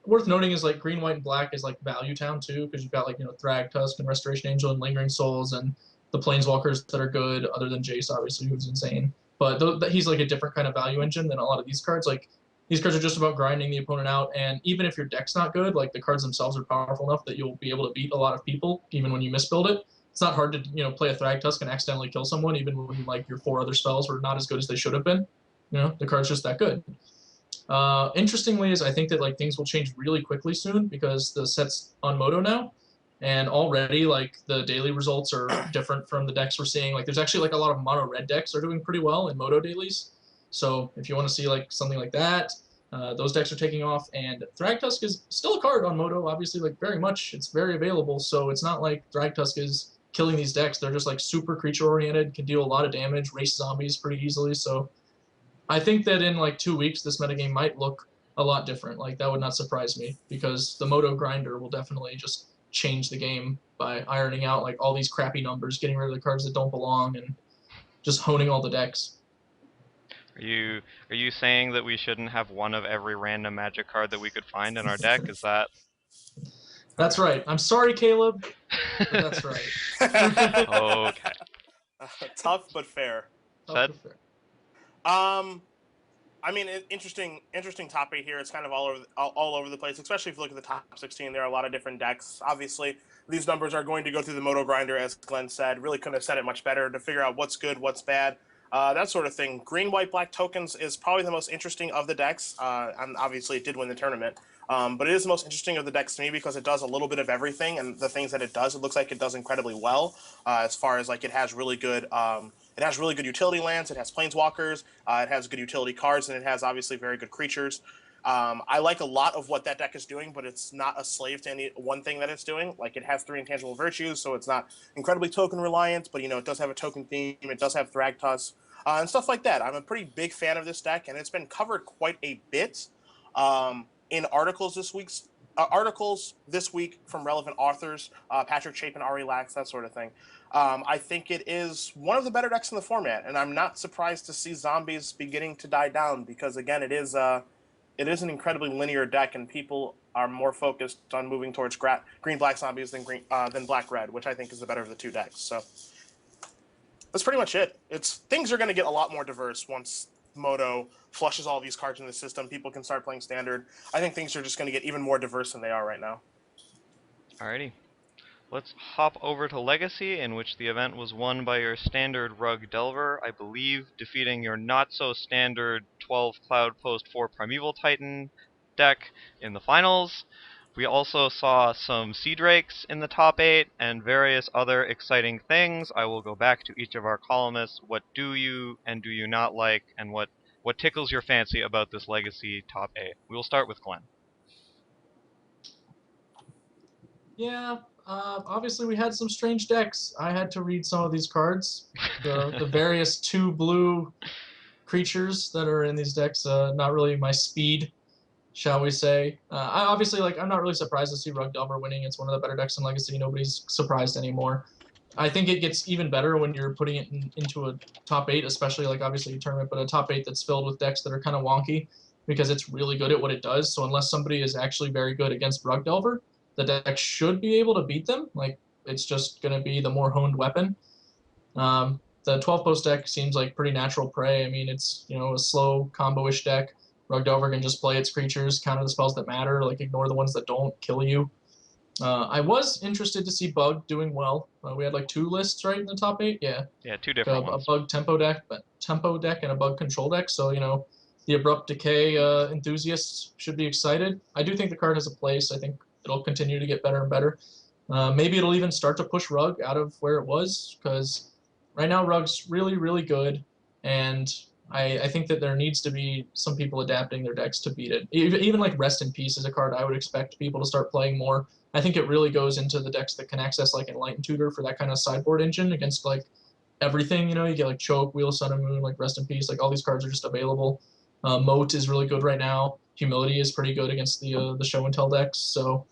Worth noting is like green, white, and black is like value town too, because you've got like Thrag Tusk and Restoration Angel and Lingering Souls and the Planeswalkers that are good, other than Jace obviously, who's insane. But he's like a different kind of value engine than a lot of these cards. Like these cards are just about grinding the opponent out, and even if your deck's not good, like the cards themselves are powerful enough that you'll be able to beat a lot of people even when you misbuild it. It's not hard to play a Thrag Tusk and accidentally kill someone, even when like your 4 other spells were not as good as they should have been. The card's just that good. Interestingly, is I think that like things will change really quickly soon because the set's on Moto now, and already like the daily results are different from the decks we're seeing. Like there's actually like a lot of mono red decks are doing pretty well in Moto dailies. So if you want to see like something like that, those decks are taking off, and Thragtusk is still a card on Moto, obviously, like very much. It's very available, so it's not like Thragtusk is killing these decks. They're just like super creature oriented, can deal a lot of damage, race zombies pretty easily. So I think that in like 2 weeks, this metagame might look a lot different. Like that would not surprise me, because the Moto grinder will definitely just change the game by ironing out like all these crappy numbers, getting rid of the cards that don't belong, and just honing all the decks. Are you saying that we shouldn't have one of every random Magic card that we could find in our deck? Is that? That's right. I'm sorry, Caleb, but that's right. Okay. Tough but fair. Said? I I mean, interesting top 8 here. It's kind of all over the place, especially if you look at the top 16. There are a lot of different decks. Obviously, these numbers are going to go through the Moto Grinder, as Glenn said. Really couldn't have said it much better to figure out what's good, what's bad, that sort of thing. Green, white, black tokens is probably the most interesting of the decks, and obviously it did win the tournament. But it is the most interesting of the decks to me because it does a little bit of everything, and the things that it does, it looks like it does incredibly well. As far as like it has really good utility lands, it has planeswalkers, it has good utility cards, and it has obviously very good creatures. I like a lot of what that deck is doing, but it's not a slave to any one thing that it's doing. Like, it has 3 intangible virtues, so it's not incredibly token reliant, but it does have a token theme, it does have Thragtusk, and stuff like that. I'm a pretty big fan of this deck, and it's been covered quite a bit in articles this week from relevant authors, Patrick Chapin, Ari Lax, that sort of thing. I think it is one of the better decks in the format, and I'm not surprised to see zombies beginning to die down because, again, it is an incredibly linear deck, and people are more focused on moving towards green-black zombies than black-red, which I think is the better of the 2 decks. So that's pretty much it. Things are going to get a lot more diverse once Moto flushes all these cards in the system. People can start playing Standard. I think things are just going to get even more diverse than they are right now. Alrighty. Let's hop over to Legacy, in which the event was won by your standard Rug Delver, I believe, defeating your not-so-standard 12 Cloud Post 4 Primeval Titan deck in the finals. We also saw some Sea Drakes in the top 8, and various other exciting things. I will go back to each of our columnists. What do you and do you not like, and what tickles your fancy about this Legacy top 8? We will start with Glenn. Yeah, obviously we had some strange decks. I had to read some of these cards. The various 2 blue creatures that are in these decks, not really my speed, shall we say. I'm not really surprised to see Rug Delver winning. It's one of the better decks in Legacy. Nobody's surprised anymore. I think it gets even better when you're putting it into a top 8, especially obviously a tournament, but a top 8 that's filled with decks that are kind of wonky because it's really good at what it does. So unless somebody is actually very good against Rug Delver, the deck should be able to beat them. It's just going to be the more honed weapon. The 12 post deck seems like pretty natural prey. I mean, it's a slow combo-ish deck. Rug Delver can just play its creatures, counter the spells that matter, ignore the ones that don't kill you. I was interested to see Bug doing well. We had 2 lists right in the top 8. Yeah. Yeah, 2 different ones. A Bug tempo deck, and a Bug control deck. So the Abrupt Decay enthusiasts should be excited. I do think the card has a place. I think it'll continue to get better and better. Maybe it'll even start to push Rug out of where it was, because right now Rug's really, really good, and I think that there needs to be some people adapting their decks to beat it. Even Rest in Peace is a card I would expect people to start playing more. I think it really goes into the decks that can access Enlightened Tutor for that kind of sideboard engine against everything. You get Choke, Wheel of Sun and Moon, Rest in Peace. All these cards are just available. Moat is really good right now. Humility is pretty good against the Show and Tell decks. So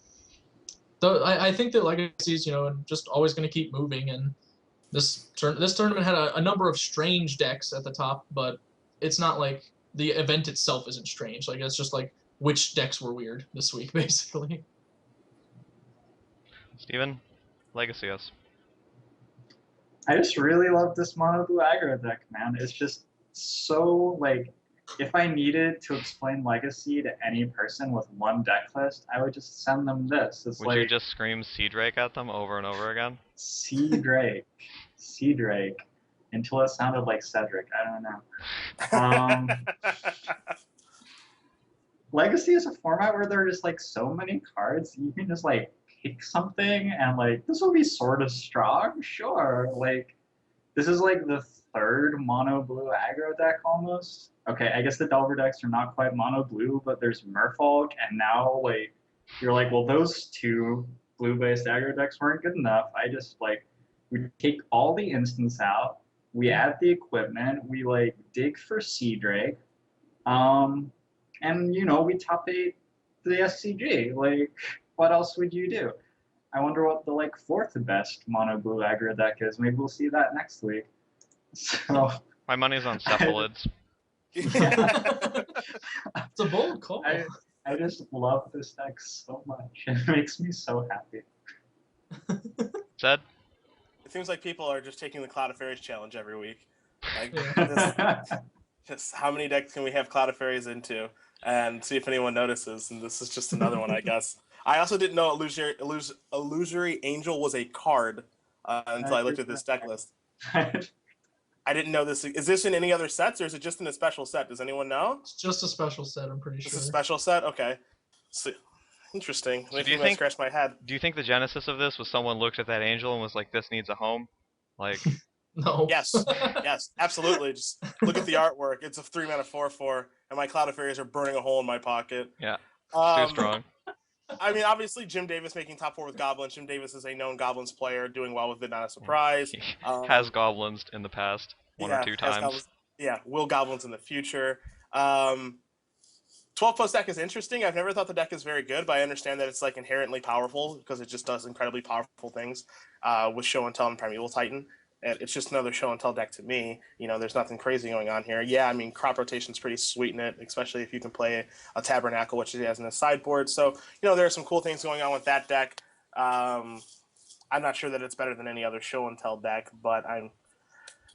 I think that Legacy's just always going to keep moving, and this tournament had a number of strange decks at the top, but it's not the event itself isn't strange. It's just which decks were weird this week, basically. Steven, Legacy us. I just really love this mono blue aggro deck, man. It's just so if I needed to explain Legacy to any person with one deck list, I would just send them this. Would you just scream Sea Drake at them over and over again? Sea Drake, until it sounded like Cedric. I don't know. Legacy is a format where there are just so many cards. You can just pick something and this will be sort of strong, sure. This is the 3rd mono blue aggro deck almost. Okay, I guess the Delver decks are not quite mono blue, but there's Merfolk, and now you're well, those 2 blue based aggro decks weren't good enough. I just we take all the instants out, we add the equipment, we dig for Sea Drake, and we top 8 the SCG. What else would you do? I wonder what the 4th best mono blue aggro deck is. Maybe we'll see that next week. So my money's on Cephalids. Yeah. It's a bold call. I just love this deck so much. It makes me so happy. Zed? It seems like people are just taking the Cloud of Fairies challenge every week. Just how many decks can we have Cloud of Fairies into, and see if anyone notices? And this is just another one, I guess. I also didn't know Illusory Angel was a card until I looked at this deck list. I didn't know this. Is this in any other sets, or is it just in a special set? Does anyone know? It's just a special set, I'm pretty This sure. is a special set? Okay. So, interesting. So Making me scratch my head. Do you think the genesis of this was someone looked at that angel and was like, "This needs a home"? Like, No. Yes. Yes, absolutely. Just look at the artwork. It's a 3-mana 4/4, and my Cloud of Fairies are burning a hole in my pocket. yeah, it's too Um, strong. I mean, obviously, Jim Davis making top 4 with Goblins. Jim Davis is a known Goblins player, doing well with it, not a surprise. He Um, has goblins in the past, one or two has times. Goblins, will Goblins in the future. 12 plus deck is interesting. I've never thought the deck is very good, but I understand that it's like inherently powerful because it just does incredibly powerful things with Show and Tell and Primeval Titan. And it's just another Show and Tell deck to me. You know, there's nothing crazy going on here. Yeah, I mean, crop rotation's pretty sweet in it, especially if you can play a Tabernacle, which it has in the sideboard. So, you know, there are some cool things going on with that deck. I'm not sure that it's better than any other Show and Tell deck, but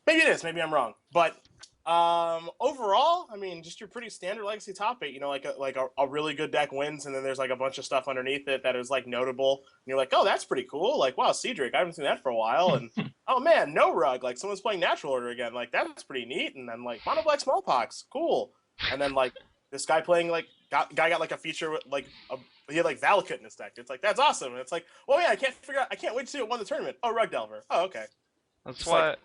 maybe it is. Maybe I'm wrong. But overall, I mean, just your pretty standard Legacy top 8. You know, like a really good deck wins, and then there's like a bunch of stuff underneath it that is like notable. And you're like, oh, that's pretty cool. Like, wow, Cedric, I haven't seen that for a while. And oh man, no rug. Like someone's playing Natural Order again. Like that's pretty neat. And then like Mono Black Smallpox, cool. And then like this guy playing guy got like a feature with like he had like Valakut in his deck. It's like that's awesome. And it's like, well, yeah, I can't wait to see it won the tournament. Oh, Rug Delver. Oh, okay. That's Just why. like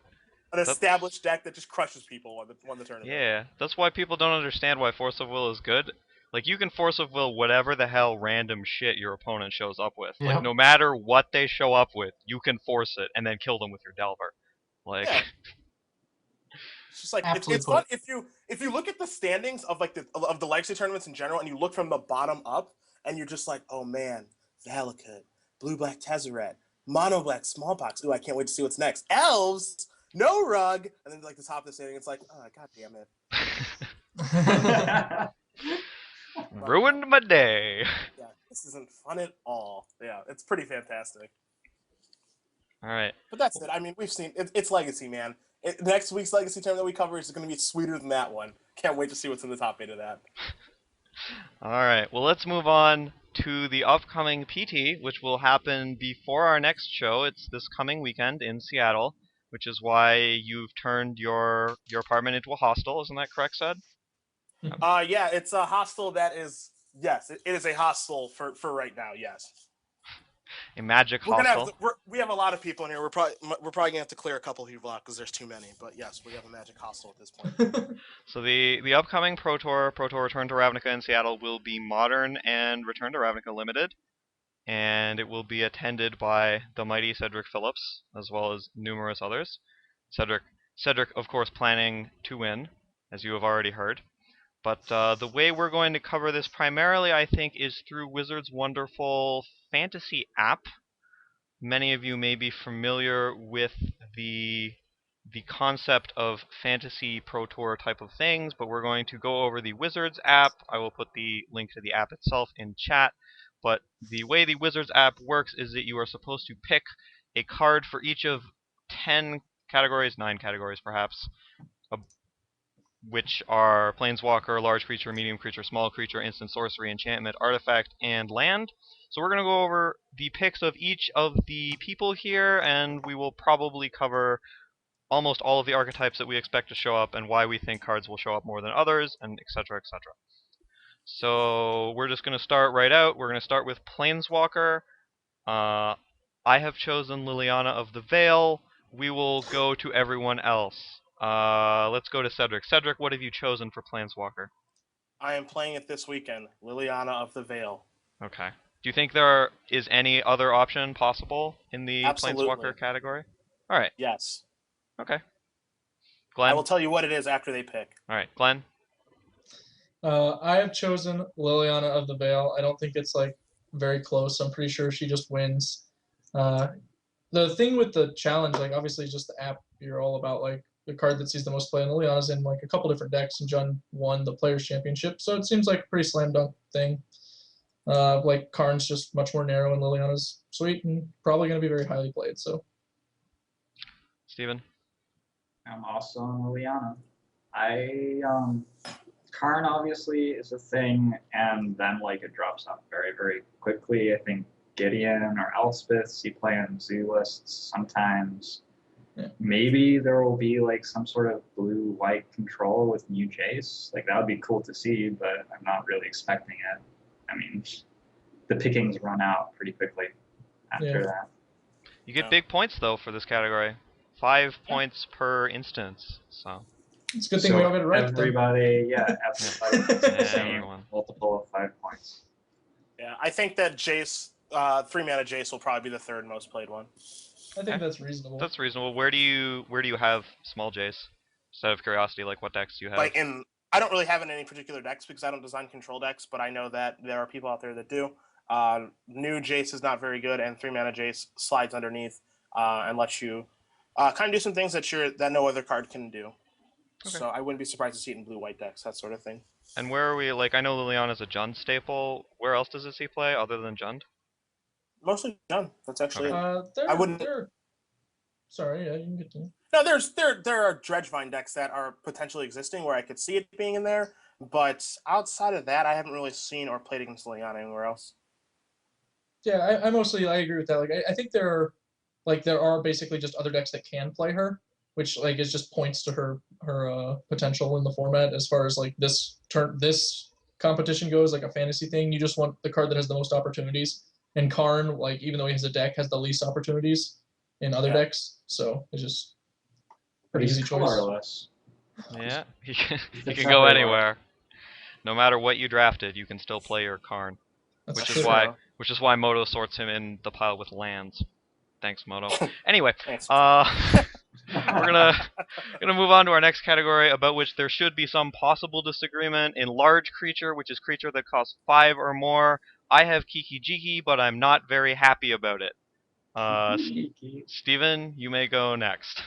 an established deck that just crushes people won the tournament. Yeah, that's why people don't understand why Force of Will is good. Like, you can Force of Will whatever the hell random shit your opponent shows up with. Yep. Like, no matter what they show up with, you can force it and then kill them with your Delver. Like, Yeah. It's just like it's fun if you look at the standings of like the Legacy tournaments in general, and you look from the bottom up, and you're just like, oh man, Valakut, Blue Black Tezzeret, Mono Black Smallpox. Ooh, I can't wait to see what's next. Elves, no rug, and then like the top of the standing, it's like, oh god damn it. ruined my day. Yeah, this isn't fun at all. Yeah, it's pretty fantastic. Alright. But that's it. I mean, we've seen it's Legacy, man. Next week's Legacy tournament that we cover is going to be sweeter than that one. Can't wait to see what's in the top 8 of that. Alright, well, let's move on to the upcoming PT, which will happen before our next show. It's this coming weekend in Seattle, which is why you've turned your apartment into a hostel. Isn't that correct, Sed? Yeah, it's a hostel that is, yes, it is a hostel for right now, yes. A magic hostel. We have a lot of people in here. We're probably gonna have to clear a couple of people out because there's too many. But yes, we have a magic hostel at this point. So the upcoming Pro Tour Return to Ravnica in Seattle will be Modern and Return to Ravnica Limited, and it will be attended by the mighty Cedric Phillips as well as numerous others. Cedric, of course, planning to win, as you have already heard. But the way we're going to cover this primarily, I think, is through Wizards' wonderful fantasy app. Many of you may be familiar with the concept of fantasy Pro Tour type of things, but we're going to go over the Wizards app. I will put the link to the app itself in chat. But the way the Wizards app works is that you are supposed to pick a card for each of 10 categories, 9 categories perhaps, which are Planeswalker, Large Creature, Medium Creature, Small Creature, Instant Sorcery, Enchantment, Artifact, and Land. So we're going to go over the picks of each of the people here, and we will probably cover almost all of the archetypes that we expect to show up and why we think cards will show up more than others, and etc., etc. So we're just going to start right out. We're going to start with Planeswalker. I have chosen Liliana of the Veil. We will go to everyone else. Let's go to Cedric. Cedric, what have you chosen for Planeswalker? I am playing it this weekend. Liliana of the Veil. Okay. Do you think there is any other option possible in the Absolutely. Planeswalker category? All right. Yes. Okay. Glenn? I will tell you what it is after they pick. All right. Glenn? I have chosen Liliana of the Veil. I don't think it's like very close. I'm pretty sure she just wins. The thing with the challenge, like obviously just the app, you're all about like the card that sees the most play. And Liliana's in like a couple different decks, and John won the Players Championship, so it seems like a pretty slam dunk thing. Like Karn's just much more narrow, and Liliana's sweet and probably going to be very highly played. So, Steven? I'm also on Liliana. Karn obviously is a thing, and then like it drops off very, very quickly. I think Gideon or Elspeth see play on zoo lists sometimes. Yeah. Maybe there will be like some sort of blue-white control with new Jace. Like that would be cool to see, but I'm not really expecting it. I mean, the pickings run out pretty quickly after that. You get big points though for this category. 5 points per instance. So It's a good thing we all get it right. Everybody, everybody, same Everyone. multiple of 5 points. Yeah, I think that Jace, 3-mana Jace will probably be the third most played one. I think that's reasonable. That's reasonable. Where do you have small Jace? Just out of curiosity, like what decks do you have? Like I don't really have in any particular decks because I don't design control decks, but I know that there are people out there that do. New Jace is not very good, and 3-mana Jace slides underneath and lets you kind of do some things that no other card can do. Okay. So I wouldn't be surprised to see it in blue-white decks, that sort of thing. And where are we? Like I know Liliana's a Jund staple. Where else does it see play other than Jund? Mostly Jund. That's actually it. I wouldn't. Sorry, yeah, you can continue. No, there are Dredgevine decks that are potentially existing where I could see it being in there, but outside of that, I haven't really seen or played against Liliana anywhere else. Yeah, I mostly agree with that. Like I think there are basically just other decks that can play her, which like is just points to her potential in the format as far as like this competition goes, like a fantasy thing. You just want the card that has the most opportunities. And Karn, like even though he has a deck, has the least opportunities in other decks. So it's just pretty easy choice. Colorless. Yeah, he can go anywhere. No matter what you drafted, you can still play your Karn. Which is why Moto sorts him in the pile with lands. Thanks, Moto. Anyway, we're gonna move on to our next category, about which there should be some possible disagreement. In large creature, which is creature that costs 5 or more, I have Kiki Jiki, but I'm not very happy about it. Steven, you may go next.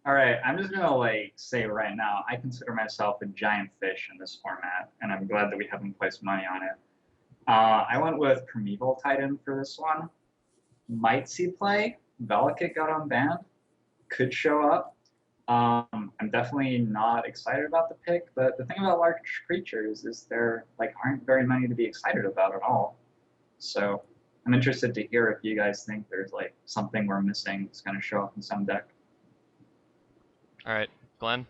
All right, I'm just gonna say right now, I consider myself a giant fish in this format, and I'm glad that we haven't placed money on it. I went with Primeval Titan for this one. Might see play. Valakut got unbanned. Could show up. I'm definitely not excited about the pick, but the thing about large creatures is there aren't very many to be excited about at all. So I'm interested to hear if you guys think there's something we're missing that's going to show up in some deck. All right, Glenn?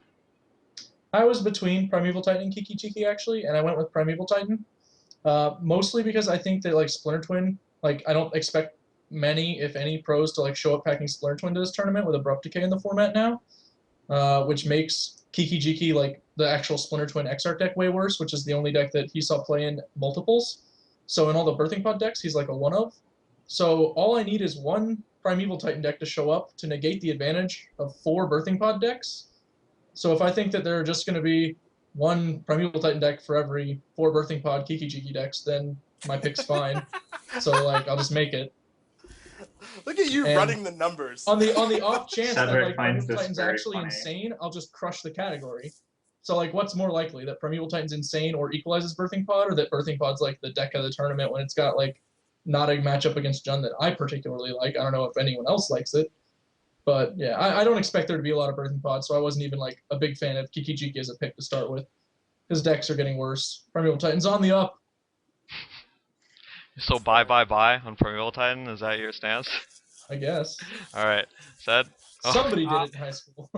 I was between Primeval Titan and Kiki Jiki actually, and I went with Primeval Titan. Mostly because I think that Splinter Twin, I don't expect many, if any, pros to show up packing Splinter Twin to this tournament with Abrupt Decay in the format now, which makes Kiki Jiki the actual Splinter Twin Exarch deck way worse, which is the only deck that he saw play in multiples. So in all the Birthing Pod decks, he's a one of. So all I need is one Primeval Titan deck to show up to negate the advantage of 4 Birthing Pod decks. So if I think that there are just going to be one Primeval Titan deck for every 4 Birthing Pod Kiki Jiki decks, then my pick's fine. So I'll just make it. Look at you running the numbers. On the off chance that Primeval Titan's actually funny. insane, I'll just crush the category. So what's more likely, that Primeval Titan's insane or equalizes Birthing Pod, or that Birthing Pod's the deck of the tournament when it's got not a matchup against Jund that I particularly like. I don't know if anyone else likes it. But yeah, I don't expect there to be a lot of Birthing Pods, so I wasn't even a big fan of Kiki Jiki as a pick to start with. His decks are getting worse. Primeval Titan's on the up. So buy on Primeval Titan? Is that your stance? I guess. All right, Sed? Oh. Somebody did it in high school.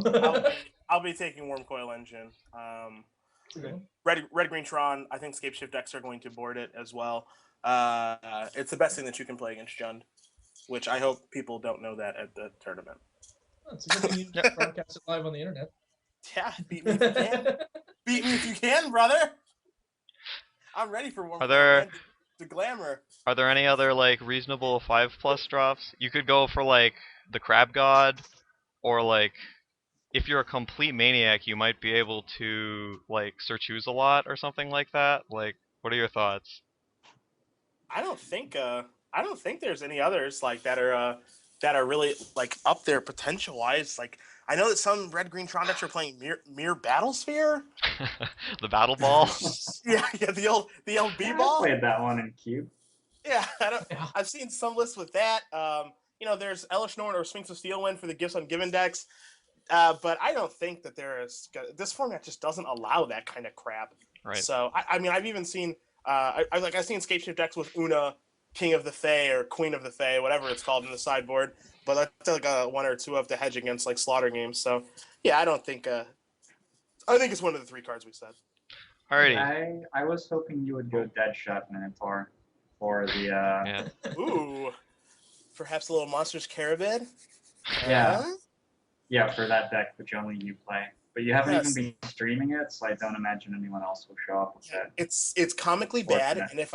I'll be taking Wormcoil Engine. Red Green Tron. I think Scape Shift decks are going to board it as well. It's the best thing that you can play against Jund, which I hope people don't know that at the tournament. It's a good thing you just broadcast it live on the internet. Yeah, beat me if you can. Beat me if you can, brother. I'm ready for Wormcoil. The glamour. Are there any other reasonable 5+ drops? You could go for the Crab God, or if you're a complete maniac, you might be able to Searchoose a lot or something like that. What are your thoughts? I don't think there's any others that are really up there potential wise. I know that some Red Green Tron decks are playing Mere Battlesphere. The Battle Ball. yeah, the old B ball. I played that one in Cube. Yeah, I've seen some lists with that. There's Elish Norn or Sphinx of Steelwind for the Gifts Ungiven decks. But I don't think that this format just doesn't allow that kind of crap. Right. So I mean, I've even seen I've seen Scapeshift decks with Una, King of the Fae or Queen of the Fae, whatever it's called in the sideboard. But that's like a 1 or 2 of to hedge against like slaughter games. So yeah, I don't think. I think it's one of the 3 cards we said. Alrighty. I was hoping you would go Deadshot Minotaur for the Yeah. Ooh, perhaps a little Monsters Caravan. Yeah. Huh? Yeah, for that deck, which only you play. But you haven't Yes. even been streaming it, so I don't imagine anyone else will show up with that. It's comically bad, Fortunate.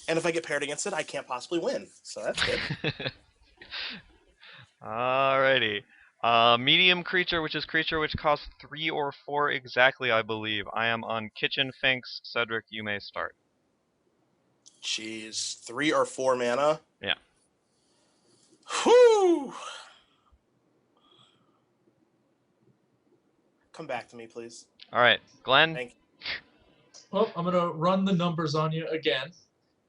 and if I get paired against it, I can't possibly win. So that's good. Alrighty. Medium creature, which is creature which costs 3 or 4 exactly, I believe. I am on Kitchen Finks. Cedric, you may start. Jeez, 3 or 4 mana. Yeah. Whew. Come back to me, please. Alright, Glenn? Thank you. Well, I'm gonna run the numbers on you again.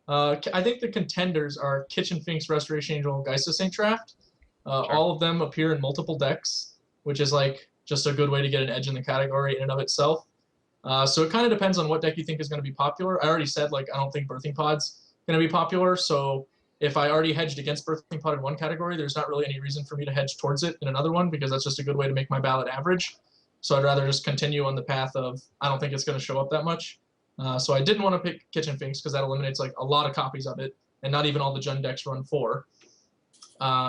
I think the contenders are Kitchen Finks, Restoration Angel, and Geist of Saint Draft. Sure. All of them appear in multiple decks, which is like just a good way to get an edge in the category in and of itself. So it kind of depends on what deck you think is going to be popular. I already said like I don't think Birthing Pod's going to be popular. So if I already hedged against Birthing Pod in one category, there's not really any reason for me to hedge towards it in another one because that's just a good way to make my ballot average. So I'd rather just continue on the path of I don't think it's going to show up that much. So I didn't want to pick Kitchen Finks because that eliminates like a lot of copies of it, and not even all the Jund decks run 4.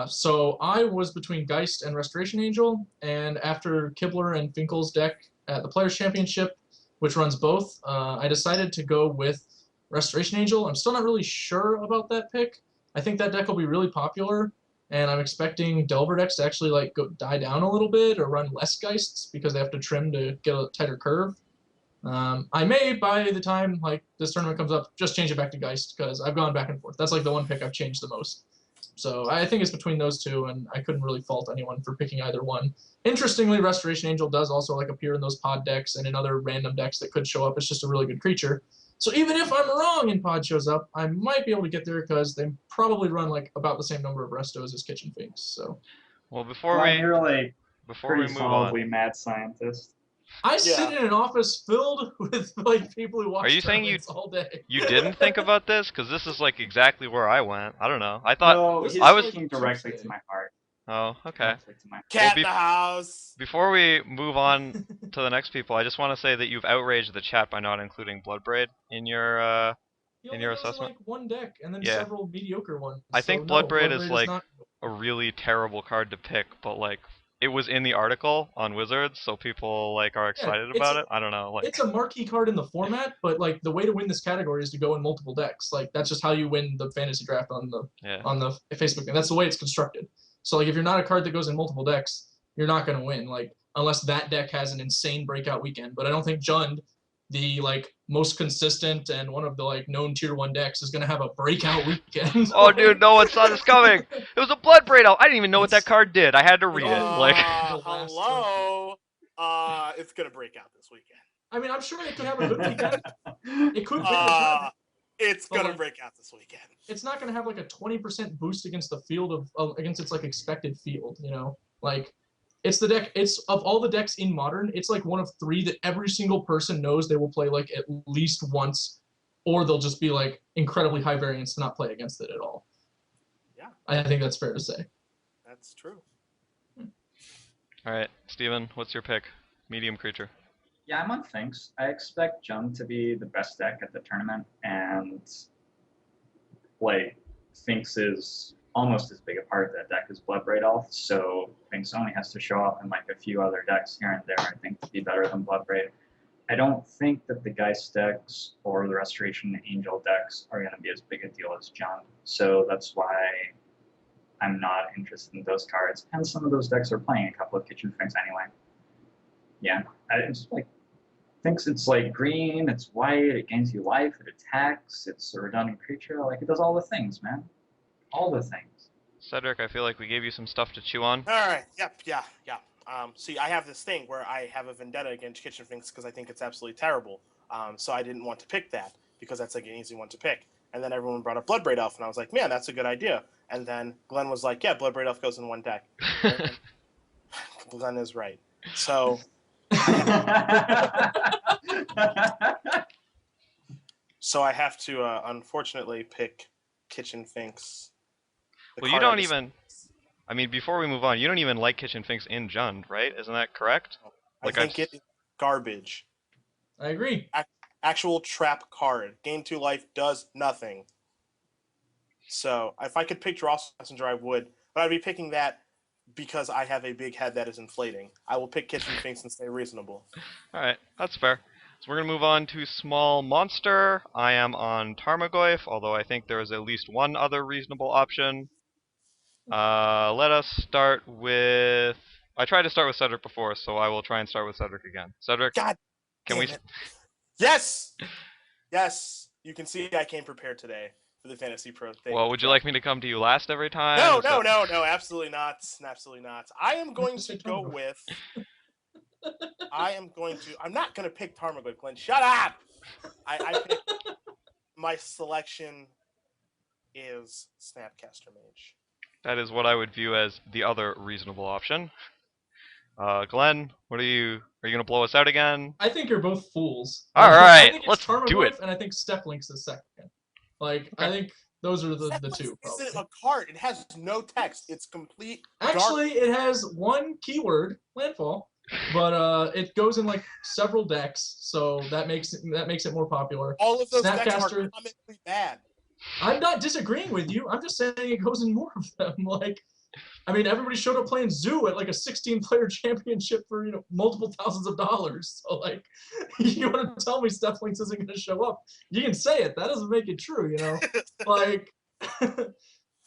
So I was between Geist and Restoration Angel, and after Kibler and Finkel's deck at the Players' Championship, which runs both, I decided to go with Restoration Angel. I'm still not really sure about that pick. I think that deck will be really popular, and I'm expecting Delver decks to actually like die down a little bit or run less Geists because they have to trim to get a tighter curve. I may, by the time like this tournament comes up, just change it back to Geist because I've gone back and forth. That's like the one pick I've changed the most. So I think it's between those two, and I couldn't really fault anyone for picking either one. Interestingly, Restoration Angel does also like appear in those pod decks and in other random decks that could show up. It's just a really good creature. So even if I'm wrong and pod shows up, I might be able to get there because they probably run like about the same number of restos as Kitchen Finks. So Well, You're like before we pretty move on, solidly mad scientist. I sit in an office filled with like people who watch Are you saying tournaments all day. you didn't think about this? Because this is like exactly where I went. I don't know. I thought No, This he's is I was. speaking directly to my heart. Oh, okay. Directly to my Cat be- in the house. Before we move on to the next people, I just want to say that you've outraged the chat by not including Bloodbraid in your He in only your runs assessment. like one deck and then Yeah. several mediocre ones. I think so no, Bloodbraid is like not... a really terrible card to pick, but like it was in the article on Wizards, so people like are excited about it. I don't know, like It's a marquee card in the format, but like the way to win this category is to go in multiple decks. Like that's just how you win the fantasy draft on the yeah. Facebook, and that's the way it's constructed. So like if you're not a card that goes in multiple decks, you're not going to win. Like unless that deck has an insane breakout weekend. But I don't think Jund, the like most consistent and one of the like known tier 1 decks, is going to have a breakout weekend. Oh, dude, no one saw this coming. It was a Bloodbraid elf. I didn't even know what that card did. I had to read it. Like, Hello. It's gonna break out this weekend. I mean, I'm sure it could have a good weekend. It could win the tournament. It's But, gonna like, break out this weekend. It's not going to have like a 20% boost against the field of against its like expected field, you know? Like it's the deck, it's of all the decks in Modern, it's like one of 3 that every single person knows they will play like at least once, or they'll just be like incredibly high variance to not play against it at all. Yeah. I think that's fair to say. That's true. all right, Steven, what's your pick? Medium creature. Yeah, I'm on Finks. I expect Jund to be the best deck at the tournament, and like Finks is almost as big a part of that deck as Bloodbraid Elf, so Finks only has to show up in like a few other decks here and there, I think, to be better than Bloodbraid. I don't think that the Geist decks or the Restoration Angel decks are going to be as big a deal as Jund, so that's why I'm not interested in those cards. And some of those decks are playing a couple of Kitchen Finks anyway. Yeah, it's like Finks. It's like green, it's white, it gains you life, it attacks, it's a redundant creature. Like it does all the things, man. All the things. Cedric, I feel like we gave you some stuff to chew on. All right. Yep. Yeah. See, I have this thing where I have a vendetta against Kitchen Finks because I think it's absolutely terrible. So I didn't want to pick that because that's like an easy one to pick. And then everyone brought up Bloodbraid Elf, and I was like, man, that's a good idea. And then Glenn was like, yeah, Bloodbraid Elf goes in one deck. Glenn is right. So I have to unfortunately pick Kitchen Finks. The Well, you card I don't just- even. I mean, before we move on, you don't even like Kitchen Finks in Jund, right? Isn't that correct? I Like think it is garbage. I agree. Actual trap card. Gain 2 life does nothing. So if I could pick Dross Messenger, I would, but I'd be picking that because I have a big head that is inflating. I will pick Kitchen Finks and stay reasonable. All right, that's fair. So we're gonna move on to Small Monster. I am on Tarmogoyf, although I think there is at least one other reasonable option. Let us start with. I tried to start with Cedric before, so I will try and start with Cedric again. Cedric, God can damn we? it. Yes! Yes! You can see I came prepared today for the Fantasy Pro thing. Well, would you like me to come to you last every time? No, So- no, absolutely not. Absolutely not. I am going to go with. I'm not going to pick Tarmogoyf, Glenn. Shut up! I pick. My selection is Snapcaster Mage. That is what I would view as the other reasonable option. Glenn, what are you gonna blow us out again? I think you're both fools. All Like, right, I think let's it's do it. Tarmogoyf, and I think Steplinks is second. Like, Okay. I think those are the That two. isn't Probably. a card. It has no text. It's complete. Actually, it has one keyword, landfall, but it goes in like several decks, so that makes it more popular. All of those decks are Snapcaster. comically bad. I'm not disagreeing with you. I'm just saying it goes in more of them. Like, I mean, everybody showed up playing Zoo at like a 16-player championship for multiple thousands of dollars. So like, you want to tell me Steplinks isn't going to show up? You can say it. That doesn't make it true, Like,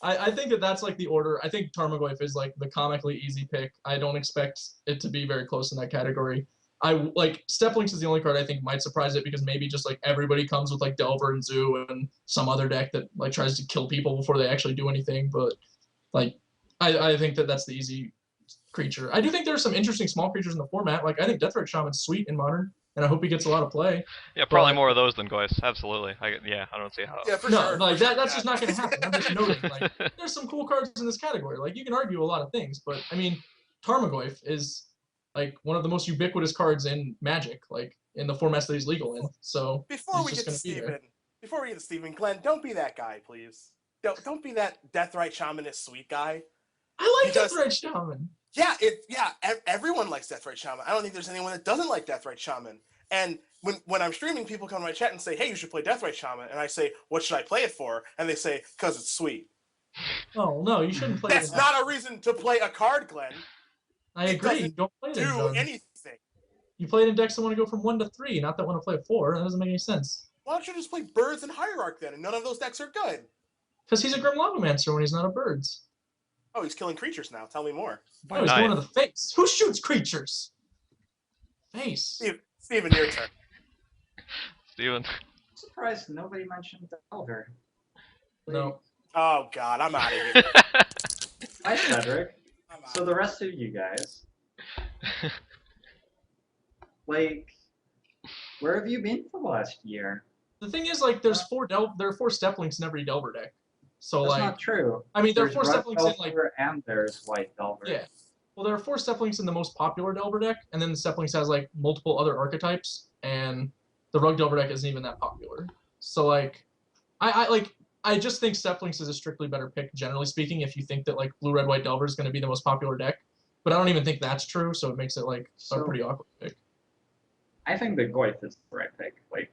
I think that's like the order. I think Tarmogoyf is like the comically easy pick. I don't expect it to be very close in that category. I like Steplinks is the only card I think might surprise it because maybe just like everybody comes with like Delver and Zoo and some other deck that like tries to kill people before they actually do anything. But like, I think that's the easy creature. I do think there are some interesting small creatures in the format. Like I think Deathrite Shaman's sweet in Modern, and I hope he gets a lot of play. Yeah, probably But- more of those than Goyce. Absolutely. I don't see how. Yeah, for No, sure. like for sure, that's yeah. just not going to happen. I'm just noting, like, there's some cool cards in this category. Like, you can argue a lot of things, but I mean, Tarmogoyf is like one of the most ubiquitous cards in Magic, like in the formats that he's legal in. So Before he's we just get to gonna be there. Steven, Glenn, don't be that guy, please. Don't be that Deathrite Shamanist sweet guy. I like Because- Deathrite Shaman. Yeah, everyone likes Deathrite Shaman. I don't think there's anyone that doesn't like Deathrite Shaman. And when I'm streaming, people come to my chat and say, "Hey, you should play Deathrite Shaman," and I say, "What should I play it for?" And they say, "Cause it's sweet." Oh no, you shouldn't play That's it. not a reason to play a card, Glenn. I it agree. You doesn't don't play it in Do Jund. anything. You play it in decks that want to go from 1 to 3, not that want to play 4. That doesn't make any sense. Why don't you just play Birds and Hierarch then? And none of those decks are good. Because he's a Grim Lavamancer when he's not a Birds. Oh, he's killing creatures now. Tell me more. Oh, he's Nice. going to the face. Who shoots creatures? Face. Steven, your turn. Steven. I'm surprised nobody mentioned Delver. No. Oh God, I'm out of here. Hi, Cedric. I'm out. So the rest of you guys, like, where have you been for the last year? The thing is, like, there are 4 Steplinks in every Delver deck. So, That's like, not true. I mean, there are There's 4 Red Steplinks in, like, Delver and there's White Delver. yeah. Well, there are 4 Steplinks in the most popular Delver deck, and then the Steplinks has, like, multiple other archetypes, and the Rug Delver deck isn't even that popular. So, like, I just think Steplinks is a strictly better pick, generally speaking, if you think that, like, Blue, Red, White Delver is going to be the most popular deck. But I don't even think that's true, so it makes it, like, a So- pretty awkward pick. I think the Goyf is the right pick. Like,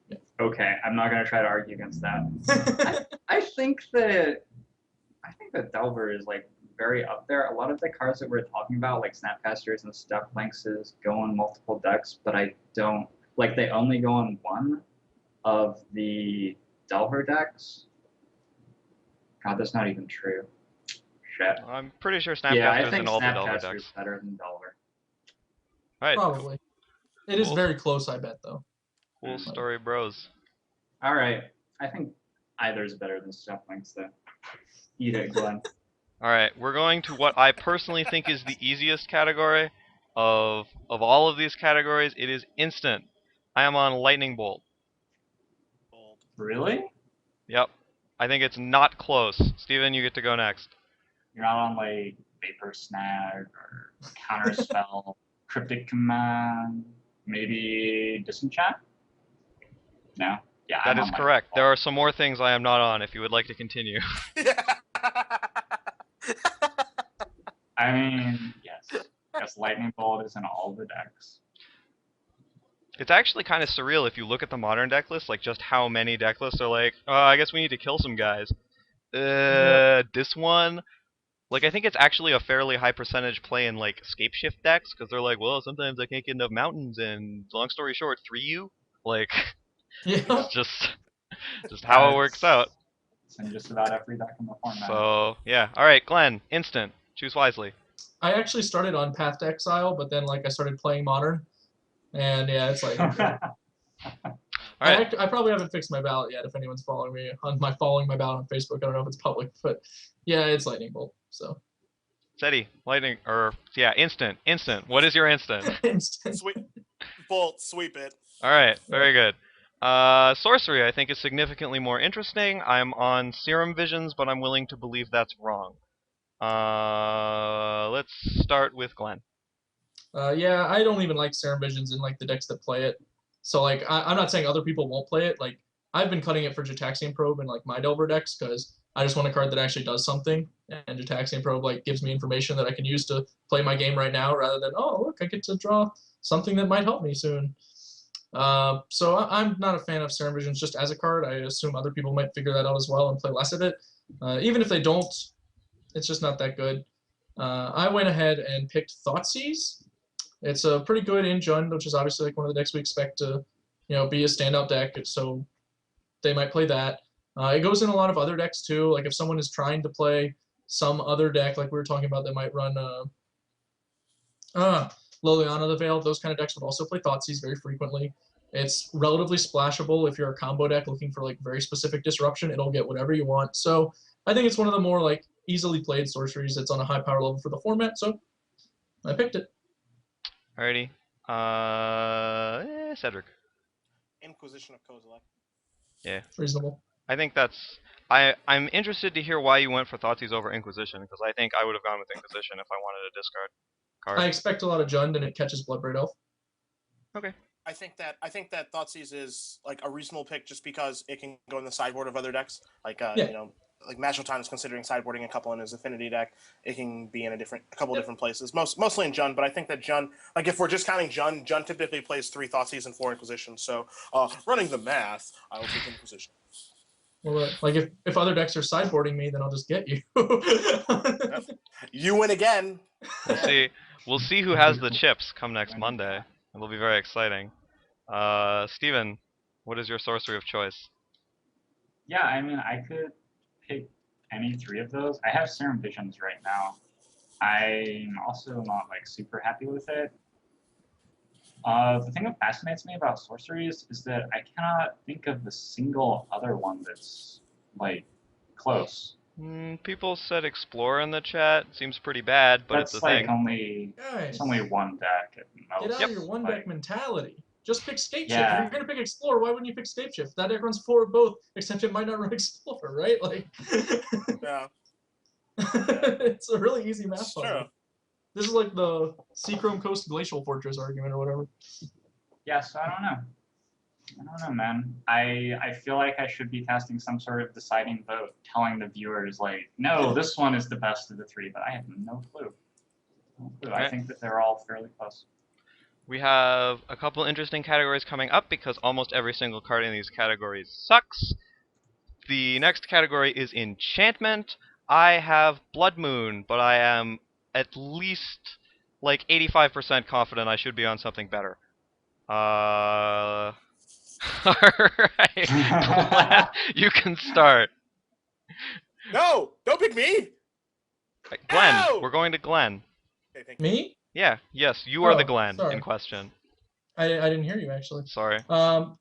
Yeah. okay, I'm not gonna try to argue against that. I think that Delver is like very up there. A lot of the cards that we're talking about, like Snapcasters and Steplinks, go on multiple decks, but I don't like they only go on one of the Delver decks. God, that's not even true. Shit. I'm pretty sure Yeah, I Snapcaster's think in all the Delver Snapcaster decks. is better than Delver. Alright, Probably. It is Cool. very close, I bet, though. cool story, bros. All right, I think either is better than Steplinks. Though. Eat it, Glenn. Alright, we're going to what I personally think is the easiest category of all of these categories. It is instant. I am on Lightning Bolt. Really? Yep. I think it's not close. Steven, you get to go next. You're not on like Vapor Snag or Counter Spell. Cryptic Command, maybe Disenchant? No? Yeah, That I'm is on my correct. There default. are some more things I am not on if you would like to continue. I mean, yes. Yes, Lightning Bolt is in all the decks. It's actually kind of surreal if you look at the modern deck list, like just how many deck lists are like, I guess we need to kill some guys. This one, like I think it's actually a fairly high percentage play in like escape shift decks because they're like, well, sometimes I can't get enough mountains, and long story short, 3U, like Yeah. it's just how it works out. It's in just about every deck in the format. So yeah, all right, Glenn, instant, choose wisely. I actually started on Path to Exile, but then like I started playing Modern, and yeah, it's like All right, I probably haven't fixed my ballot yet. If anyone's following me on following my ballot on Facebook, I don't know if it's public, but yeah, it's Lightning Bolt. So Seti, lightning, or yeah, instant. What is your instant? instant. Bolt, sweep it. All right, very good. Sorcery, I think, is significantly more interesting. I'm on Serum Visions, but I'm willing to believe that's wrong. Let's start with Glenn. Yeah, I don't even like Serum Visions in like the decks that play it. So like I'm not saying other people won't play it. Like I've been cutting it for Jataxian Probe in like my Delver decks because I just want a card that actually does something, and Jataxian Probe like gives me information that I can use to play my game right now, rather than oh look I get to draw something that might help me soon. So I'm not a fan of Serum Visions just as a card. I assume other people might figure that out as well and play less of it. Even if they don't, it's just not that good. I went ahead and picked Thoughtseize. It's a pretty good in Jund, which is obviously like one of the decks we expect to, be a standout deck. So they might play that. It goes in a lot of other decks too. Like if someone is trying to play some other deck, like we were talking about, they might run Liliana the Veil. Those kind of decks would also play Thoughtseize very frequently. It's relatively splashable. If you're a combo deck looking for like very specific disruption, it'll get whatever you want. So I think it's one of the more like easily played sorceries. It's on a high power level for the format, so I picked it. Alrighty. Cedric. Inquisition of Kozilek. Yeah. Reasonable. I think that's. I'm interested to hear why you went for Thoughtseize over Inquisition, because I think I would have gone with Inquisition if I wanted to discard card. I expect a lot of Jund, and it catches Bloodbraid Elf. Okay. I think that Thoughtseize is like a reasonable pick just because it can go in the sideboard of other decks. Like like Magical Time is considering sideboarding a couple in his Affinity deck. It can be in a couple different places. Mostly in Jund, but I think that Jund, like if we're just counting Jund typically plays 3 Thoughtseize and 4 Inquisition. So running the math, I will take Inquisition. Well, like if other decks are sideboarding me, then I'll just get you. You win again. We'll see. We'll see who has the chips come next Monday. It'll be very exciting. Steven, what is your sorcery of choice? Yeah, I mean, I could pick any 3 of those. I have Serum Visions right now. I'm also not like super happy with it. The thing that fascinates me about sorceries is that I cannot think of a single other one that's like close. People said Explore in the chat. Seems pretty bad, but That's it's a like thing. It's only one deck at most. Get out of your one deck mentality. Just pick Scapeshift. Yeah. If you're gonna pick Explore, why wouldn't you pick Scapeshift? That deck runs 4 of both, except it might not run Explorer, right? Like, Yeah. it's a really easy math Sure. problem. This is like the Seachrome Coast Glacial Fortress argument or whatever. Yeah, so I don't know, man. I feel like I should be casting some sort of deciding vote, telling the viewers, like, no, this one is the best of the 3, but I have no clue. Okay. I think that they're all fairly close. We have a couple interesting categories coming up because almost every single card in these categories sucks. The next category is Enchantment. I have Blood Moon, but I am at least like 85% confident I should be on something better. Alright, Glenn, you can start. No, don't pick me. Glenn, Ow! we're going to Glenn. Okay, thank you. Me? Yeah, yes, you are the Oh, Glenn sorry. in question. I didn't hear you actually. Sorry.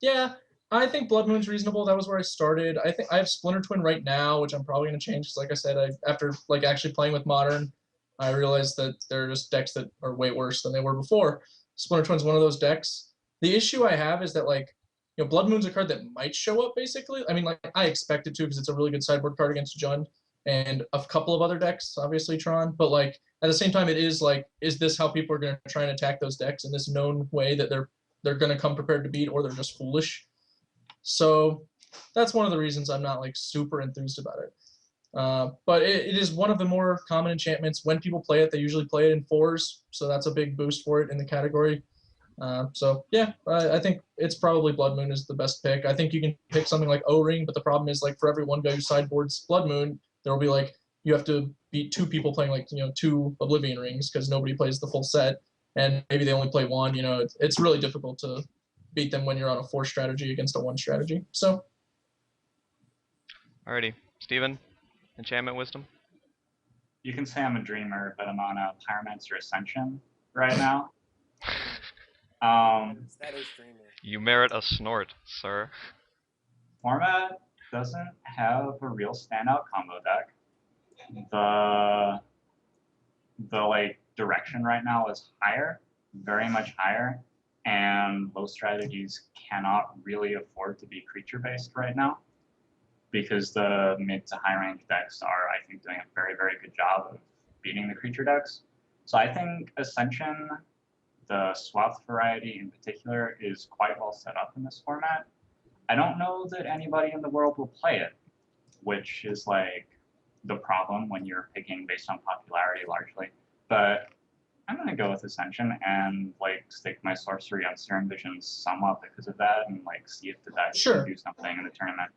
Yeah, I think Blood Moon's reasonable. That was where I started. I think I have Splinter Twin right now, which I'm probably gonna change because, like I said, after like actually playing with Modern, I realized that there are just decks that are way worse than they were before. Splinter Twin's one of those decks. The issue I have is that like, Blood Moon's a card that might show up basically. I mean, like I expect it to because it's a really good sideboard card against Jund. and a couple of other decks, obviously Tron. But like at the same time, it is like, is this how people are going to try and attack those decks in this known way that they're going to come prepared to beat, or they're just foolish? So that's one of the reasons I'm not like super enthused about it. But it is one of the more common enchantments. When people play it, they usually play it in 4s, so that's a big boost for it in the category. So yeah, I think it's probably Blood Moon is the best pick. I think you can pick something like O-Ring, but the problem is like for every one guy who sideboards Blood Moon, there will be like you have to beat 2 people playing like 2 Oblivion Rings because nobody plays the full set, and maybe they only play 1. It's really difficult to beat them when you're on a 4 strategy against a 1 strategy. So. Alrighty, Steven, enchantment wisdom. You can say I'm a dreamer, but I'm on a Pyromancer Ascension right now. That is dreamy. You merit a snort, sir. Format doesn't have a real standout combo deck. The like direction right now is higher, very much higher, and low strategies cannot really afford to be creature based right now because the mid to high range decks are, I think, doing a very, very good job of beating the creature decks. So I think Ascension, the Swath variety in particular, is quite well set up in this format. I don't know that anybody in the world will play it, which is like the problem when you're picking based on popularity largely. But I'm gonna go with Ascension and like stick my sorcery on Serum Vision somewhat because of that, and like see if the deck can do something in the tournament.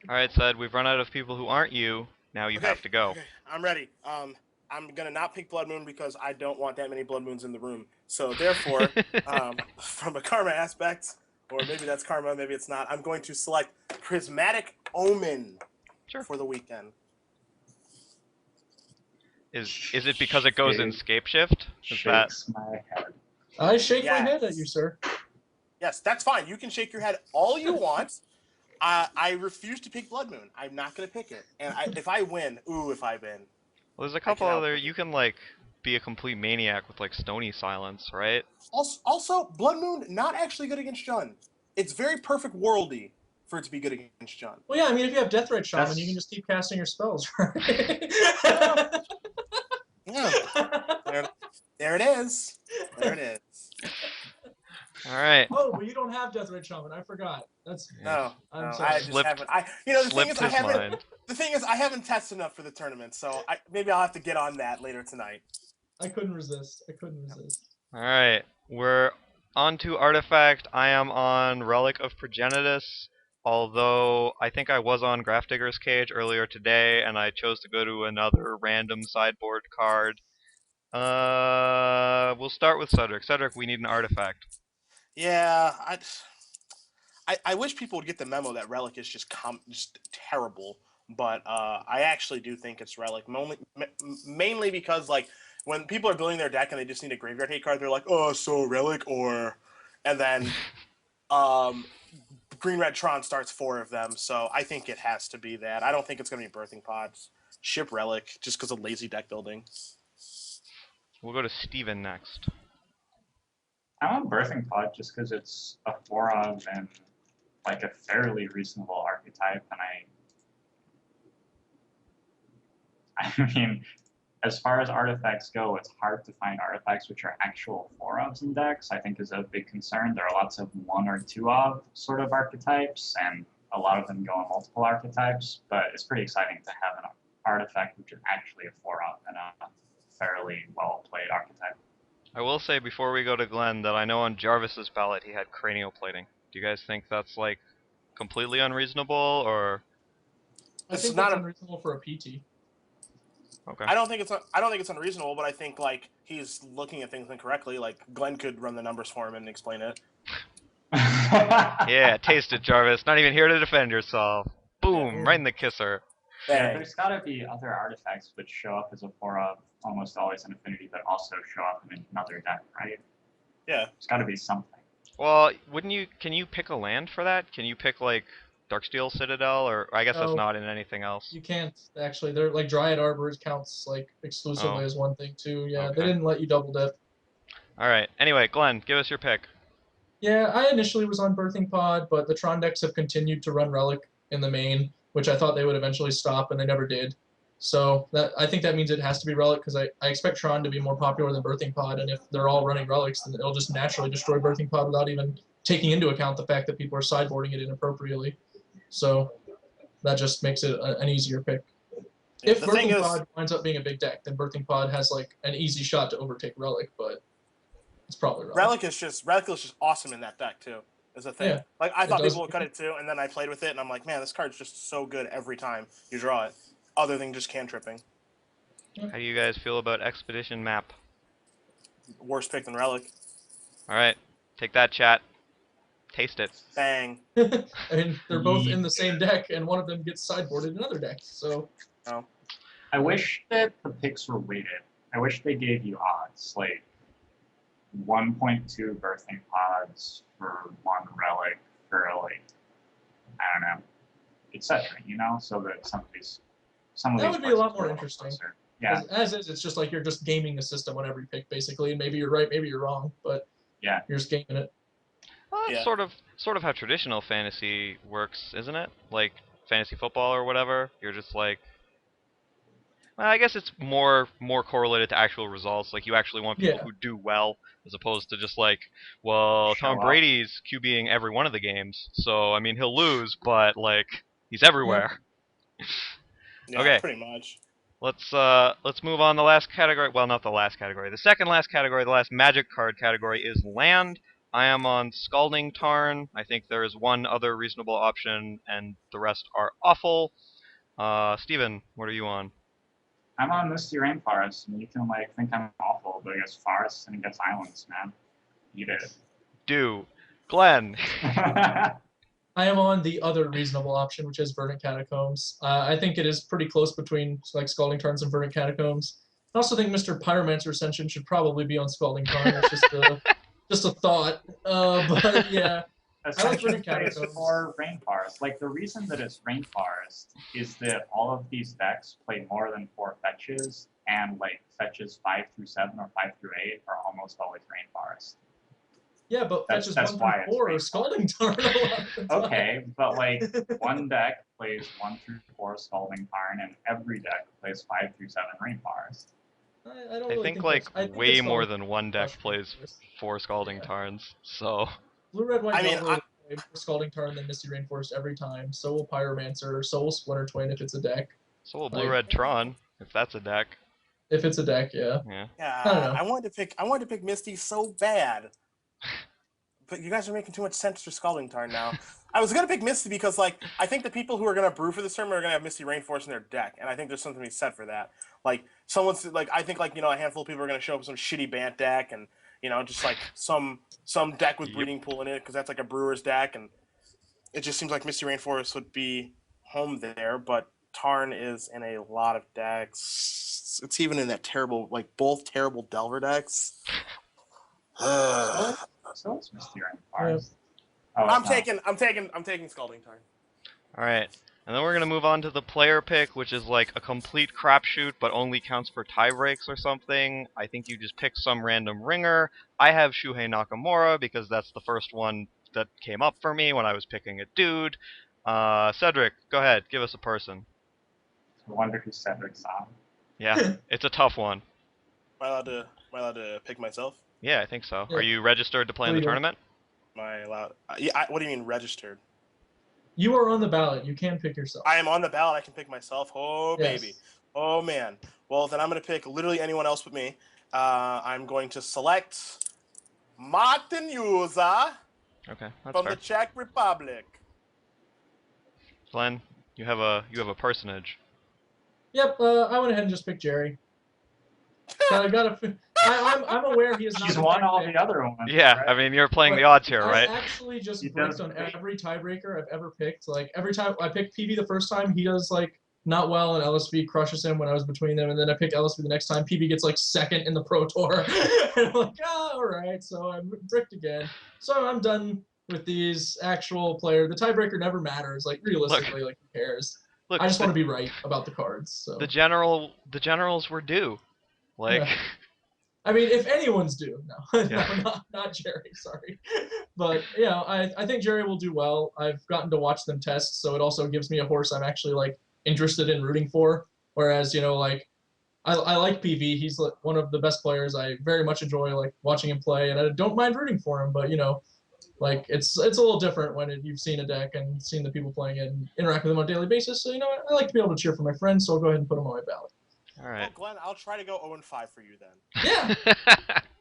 Alright, Sed, we've run out of people who aren't you. Now you have to go. Okay, I'm ready. I'm gonna not pick Blood Moon because I don't want that many Blood Moons in the room. So therefore, from a karma aspect, or maybe that's karma, maybe it's not, I'm going to select Prismatic Omen for the weekend. Is it because it goes in Scape Shift? Shakes my head. I shake my head at you, sir. Yes, that's fine. You can shake your head all you want. I refuse to pick Blood Moon. I'm not going to pick it. And if I win, if I win. Well, there's a couple other. You can like be a complete maniac with like Stony Silence, right? Also, Blood Moon not actually good against Jund. It's very perfect worldy for it to be good against Jund. Well, yeah, I mean, if you have Deathrite Shaman, you can just keep casting your spells, right? Yeah. There it is. There it is. All right. Oh, but you don't have Deathrite Shaman. I forgot. No. I'm sorry. I just haven't. The thing is, I haven't tested enough for the tournament, so maybe I'll have to get on that later tonight. I couldn't resist. All right, we're on to Artifact. I am on Relic of Progenitus, although I think I was on Grafdigger's Cage earlier today, and I chose to go to another random sideboard card. We'll start with Cedric. Cedric, we need an artifact. Yeah, I wish people would get the memo that Relic is just terrible, but I actually do think it's Relic, mainly because like when people are building their deck and they just need a graveyard hate card, they're like, oh, so Relic and then Green Red Tron starts 4 of them, so I think it has to be that. I don't think it's going to be Birthing Pods. Ship Relic just because of lazy deck building. We'll go to Steven next. I'm on Birthing Pod just because it's a 4-of and like a fairly reasonable archetype, and I mean, as far as artifacts go, it's hard to find artifacts which are actual 4-ofs in decks. I think is a big concern. There are lots of 1 or 2-of sort of archetypes, and a lot of them go on multiple archetypes. But it's pretty exciting to have an artifact which is actually a 4-of and a fairly well played archetype. I will say before we go to Glenn that I know on Jarvis's ballot he had cranial plating. Do you guys think that's like completely unreasonable, or? I think that's unreasonable for a PT. Okay. I don't think it's unreasonable, but I think like he's looking at things incorrectly. Like Glenn could run the numbers for him and explain it. Yeah, taste it, Jarvis. Not even here to defend yourself. Boom, right in the kisser. Yeah, there's gotta be other artifacts which show up as a 4-of almost always in Affinity, but also show up in another deck, right? Yeah. There's gotta be something. Well, can you pick a land for that? Can you pick like Darksteel Citadel, or I guess that's not in anything else. You can't actually. They're like Dryad Arbor counts like exclusively as one thing too. Yeah, Okay. They didn't let you double dip. All right. Anyway, Glenn, give us your pick. Yeah, I initially was on Birthing Pod, but the Tron decks have continued to run Relic in the main. which I thought they would eventually stop, and they never did. So I think that means it has to be Relic, because I expect Tron to be more popular than Birthing Pod, and if they're all running Relics, then it'll just naturally destroy Birthing Pod without even taking into account the fact that people are sideboarding it inappropriately. So that just makes it an easier pick. Yeah, If the thing Birthing is, Pod winds up being a big deck, then Birthing Pod has like an easy shot to overtake Relic, but it's probably Relic. Relic is just awesome in that deck too. Is a thing. Yeah, Like I thought does- people would cut it too, and then I played with it, and I'm like, man, this card's just so good every time you draw it, other than just cantripping. How do you guys feel about Expedition Map? Worse pick than Relic. All right, take that, chat. Taste it. Bang. I mean, they're both in the same deck, and one of them gets sideboarded in another deck. So No. I wish that the picks were weighted. I wish they gave you odds, like 1.2 birthing pods for one relic for like, I don't know, etc. You know, so that some of these That would be a lot prices more are interesting. closer. Yeah, as is, it's just like you're just gaming the system on every pick, basically, and maybe you're right, maybe you're wrong, but yeah. you're just gaming it. Well, that's Yeah. sort of how traditional fantasy works, isn't it? Like fantasy football or whatever. You're just like, well, I guess it's more correlated to actual results. Like you actually want people Yeah. who do well, as opposed to just like, well, Show Tom up. Brady's QBing every one of the games, so I mean he'll lose, but like he's everywhere. Yeah, Okay. pretty much. Let's move on. The last category, well, not the last category. The second last category, the last Magic card category is land. I am on Scalding Tarn. I think there is one other reasonable option, and the rest are awful. Steven, what are you on? I'm on Misty Rainforest, and you can like think I'm awful, but against forests and against islands, man. Eat it. Do. Glenn. I am on the other reasonable option, which is Verdant Catacombs. I think it is pretty close between like Scalding Tarns and Verdant Catacombs. I also think Mr. Pyromancer Ascension should probably be on Scalding Tarn. It's just a thought. But yeah, Essentially Verdant plays Catacombs. for Rainforest. Like the reason that it's Rainforest is that all of these decks play more than 4 fetches, and like fetches 5 through 7 or 5 through 8 are almost always Rainforest. yeah, but That's 1 why through 4 are it's Scalding Tarn a lot of the time. Okay, but like one deck plays 1 through 4 Scalding Tarn, and every deck plays 5 through 7 Rainforest. I don't I really think think like that's- I think way it's more Scalding than one deck Tarn plays first. 4 Scalding Yeah. Tarns, so Blue, Red, White, I mean, Yellow play more Scalding Tarn than Misty Rainforest every time. So will Pyromancer, so will Splinter Twin if it's a deck. so will Like- Blue Red Tron, if that's a deck. If it's a deck, yeah. Yeah. Yeah, I don't know. I wanted to pick Misty so bad, but you guys are making too much sense for Scalding Tarn now. I was gonna pick Misty because like I think the people who are gonna brew for this tournament are gonna have Misty Rainforest in their deck, and I think there's something to be said for that. Like someone's like I think like a handful of people are gonna show up with some shitty Bant deck and just like some deck with Yep. Breeding Pool in it because that's like a brewer's deck, and it just seems like Misty Rainforest would be home there, but Tarn is in a lot of decks. It's even in that terrible both terrible Delver decks. So it's Misty Rainforest. Oh, I'm it's not. taking Scalding Tarn. Alright. And then we're going to move on to the player pick, which is like a complete crapshoot, but only counts for tie breaks or something. I think you just pick some random ringer. I have Shuhei Nakamura because that's the first one that came up for me when I was picking a dude. Cedric, go ahead. Give us a person. I wonder who Cedric's on. Yeah, it's a tough one. Am I allowed to pick myself? Yeah, I think so. Yeah. Are you registered to play in the Legal. tournament? Am I allowed? What do you mean registered? You are on the ballot. You can pick yourself. I am on the ballot. I can pick myself. Oh Yes. baby. Oh man. Well then I'm gonna pick literally anyone else but me. I'm going to select Martin Yuza Okay, that's from fair. the Czech Republic. Glenn, you have a personage. Yep, I went ahead and just picked Jerry. I'm aware he is not. He's the won pick all pick. the other ones. Yeah, right? I mean, you're playing the But odds here, I right? actually just He bricked does on great. every tiebreaker I've ever picked. Like every time I picked PB the first time, he does like not well, and LSV crushes him when I was between them. And then I picked LSV the next time. PB gets like second in the Pro Tour. And I'm like, all right. So I'm bricked again. So I'm done with these actual player. The tiebreaker never matters. Like realistically, like who cares? Look, I just the, want to be right about the cards. So the generals were due. Like, Yeah. I mean, if anyone's due, no, Yeah. no, not Jerry. Sorry, but yeah, I think Jerry will do well. I've gotten to watch them test, so it also gives me a horse I'm actually like interested in rooting for. Whereas like I like PV. He's like one of the best players. I very much enjoy like watching him play, and I don't mind rooting for him. But like it's a little different when you've seen a deck and seen the people playing it and interact with them on a daily basis. So I like to be able to cheer for my friends. So I'll go ahead and put them on my ballot. All right. Well, Glenn, I'll try to go 0-5 for you then. Yeah.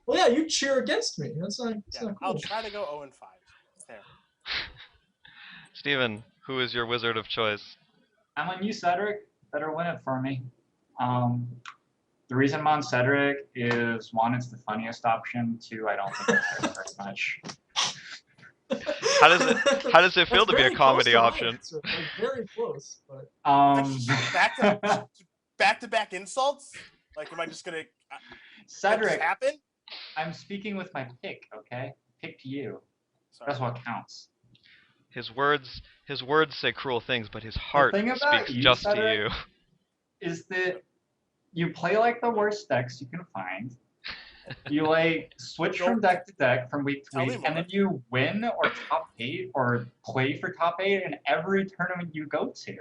Well, yeah, you cheer against me. That's not cool. I'll try to go 0-5. There. Steven, who is your wizard of choice? I'm on you, Cedric. Better win it for me. The reason I'm on Cedric is, one, it's the funniest option. Two, I don't think it matters very much. How does it feel to be a comedy option? Like, very close, but Back-to-back insults? Like, am I just gonna Cedric, happen? I'm speaking with my pick, okay? Pick to you. Sorry. That's what counts. His words say cruel things, but his heart thing about speaks you, just to Cedric, you. Is that you play like the worst decks you can find. You like switch from deck to deck from week to Tell me week, more. and then you win or top 8 or play for top 8 in every tournament you go to.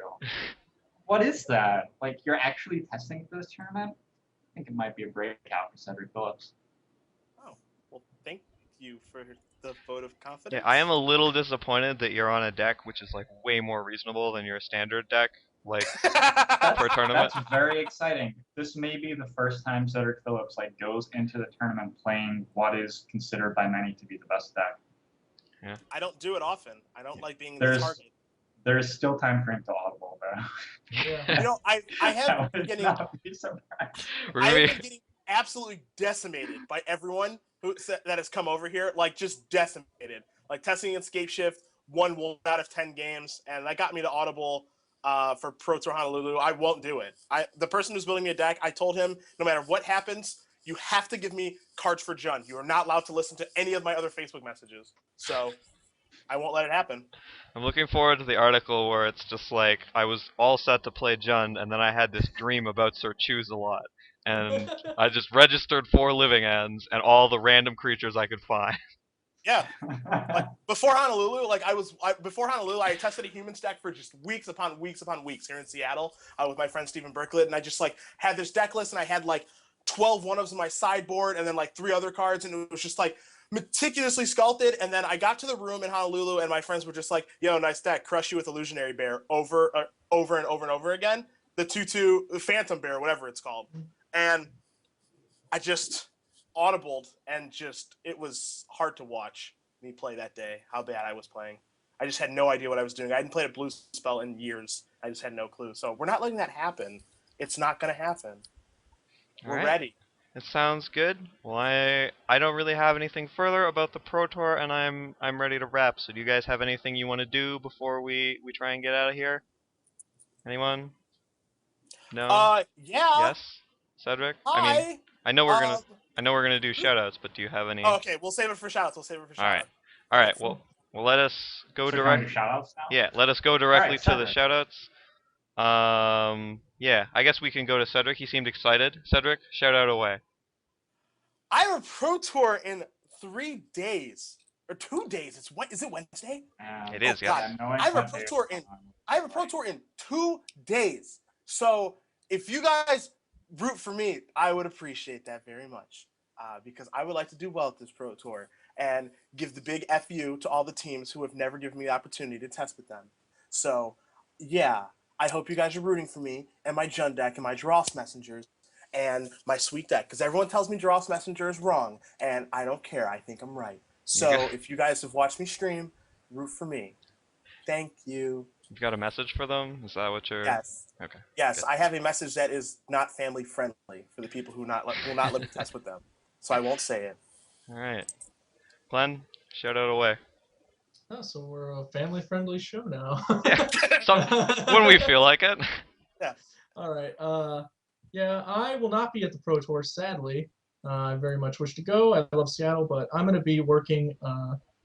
What is that? Like, you're actually testing for this tournament? I think it might be a breakout for Cedric Phillips. Oh, well, thank you for the vote of confidence. Yeah, I am a little disappointed that you're on a deck which is like way more reasonable than your standard deck, like per tournament. That's very exciting. This may be the first time Cedric Phillips like goes into the tournament playing what is considered by many to be the best deck. Yeah. I don't do it often. I don't like being There's- the target. There's still time for him to audible though. yeah. I have That been would getting not be surprised. We're I gonna have be- been getting absolutely decimated by everyone that has come over here. Like, just decimated. Like, testing Escape Shift, 1 out of 10 games, and that got me to Audible for Pro Tour Honolulu. I won't do it. The person who's building me a deck, I told him, no matter what happens, you have to give me cards for Jund. You are not allowed to listen to any of my other Facebook messages. So I won't let it happen. I'm looking forward to the article where it's just like I was all set to play Jund, and then I had this dream about Sir Choose-a-Lot, and I just registered 4 living ends and all the random creatures I could find. Yeah. Like, before Honolulu, before Honolulu, I tested a human stack for just weeks upon weeks upon weeks here in Seattle with my friend Stephen Berklet, and I just like had this deck list, and I had like 12 one-ofs in my sideboard, and then like 3 other cards, and it was just like meticulously sculpted. And then I got to the room in Honolulu, and my friends were just like, "Yo, nice deck, crush you with Illusionary Bear over and over and over again." The 2/2 Phantom Bear, whatever it's called, and I just audibled, and just it was hard to watch me play that day. How bad I was playing. I just had no idea what I was doing. I hadn't played a blue spell in years. I just had no clue. So we're not letting that happen. It's not going to happen. We're Alright. ready. It sounds good. Well, I don't really have anything further about the Pro Tour, and I'm ready to wrap. So do you guys have anything you want to do before we try and get out of here? Anyone? No? Yeah. Yes? Cedric? Hi. I mean, I know we're gonna do shoutouts, but do you have any? Oh, okay, we'll save it for shoutouts. All right. Well, let us go So direct. shoutouts now? Yeah, let us go directly to the Cedric. shoutouts. Yeah, I guess we can go to Cedric. He seemed excited. Cedric, shout out away. I have a Pro Tour in 3 days. Or 2 days. Is it Wednesday? It is, God. yes. I have a Pro Tour in 2 days. So if you guys root for me, I would appreciate that very much. Because I would like to do well at this Pro Tour and give the big FU to all the teams who have never given me the opportunity to test with them. So, yeah, I hope you guys are rooting for me and my Jund deck and my Dross Messengers and my sweet deck. Because everyone tells me Dross Messenger is wrong, and I don't care. I think I'm right. So if you guys have watched me stream, root for me. Thank you. You got a message for them? Is that what you're? Yes. Okay. Yes, good. I have a message that is not family friendly for the people who will not let me test with them. So I won't say it. All right. Glenn, shout out away. Oh, so we're a family-friendly show now. Yeah. When we feel like it. Yeah. All right. Yeah, I will not be at the Pro Tour, sadly. I very much wish to go. I love Seattle, but I'm going to be working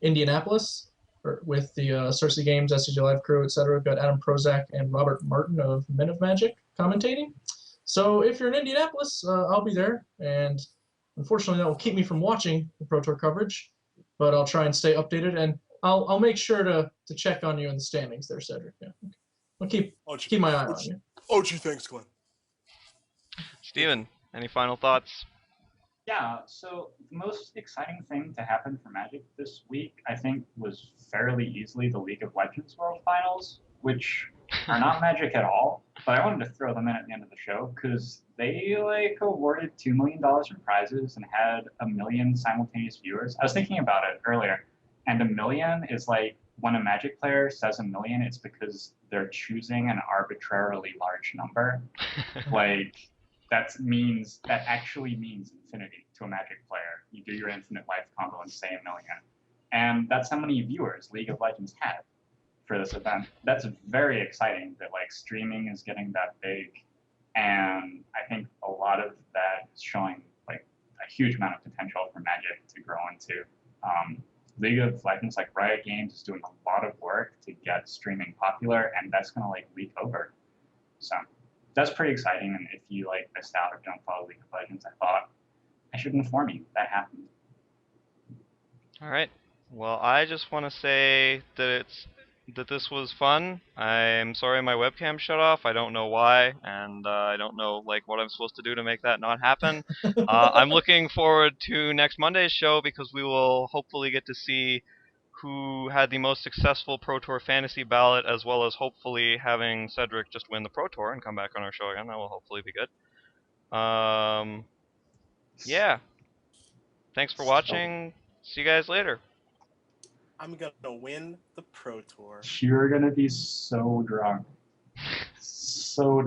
Indianapolis with the SCG Games, SCG Live crew, etc. We've got Adam Prozac and Robert Martin of Men of Magic commentating. So if you're in Indianapolis, I'll be there, and unfortunately, that will keep me from watching the Pro Tour coverage, but I'll try and stay updated, and I'll make sure to check on you in the standings there, Cedric. Yeah. I'll keep my eye on you. Oh, gee, thanks, Glenn. Steven, any final thoughts? Yeah, so the most exciting thing to happen for Magic this week, I think, was fairly easily the League of Legends World Finals, which are not Magic at all, but I wanted to throw them in at the end of the show because they awarded $2 million in prizes and had 1 million simultaneous viewers. I was thinking about it earlier, and 1 million is when a Magic player says 1 million, it's because they're choosing an arbitrarily large number. That actually means infinity to a Magic player. You do your infinite life combo and say 1 million. And that's how many viewers League of Legends had for this event. That's very exciting that streaming is getting that big. And I think a lot of that is showing a huge amount of potential for Magic to grow into. League of Legends, Riot Games, is doing a lot of work to get streaming popular, and that's gonna leak over. So that's pretty exciting, and if you missed out or don't follow League of Legends, I thought I should inform you that happened. All right. Well, I just want to say that this was fun. I'm sorry my webcam shut off. I don't know why, and I don't know what I'm supposed to do to make that not happen. I'm looking forward to next Monday's show because we will hopefully get to see who had the most successful Pro Tour fantasy ballot, as well as hopefully having Cedric just win the Pro Tour and come back on our show again. That will hopefully be good. Yeah. Thanks for watching. See you guys later. I'm gonna win the Pro Tour. You're gonna be so drunk. So drunk.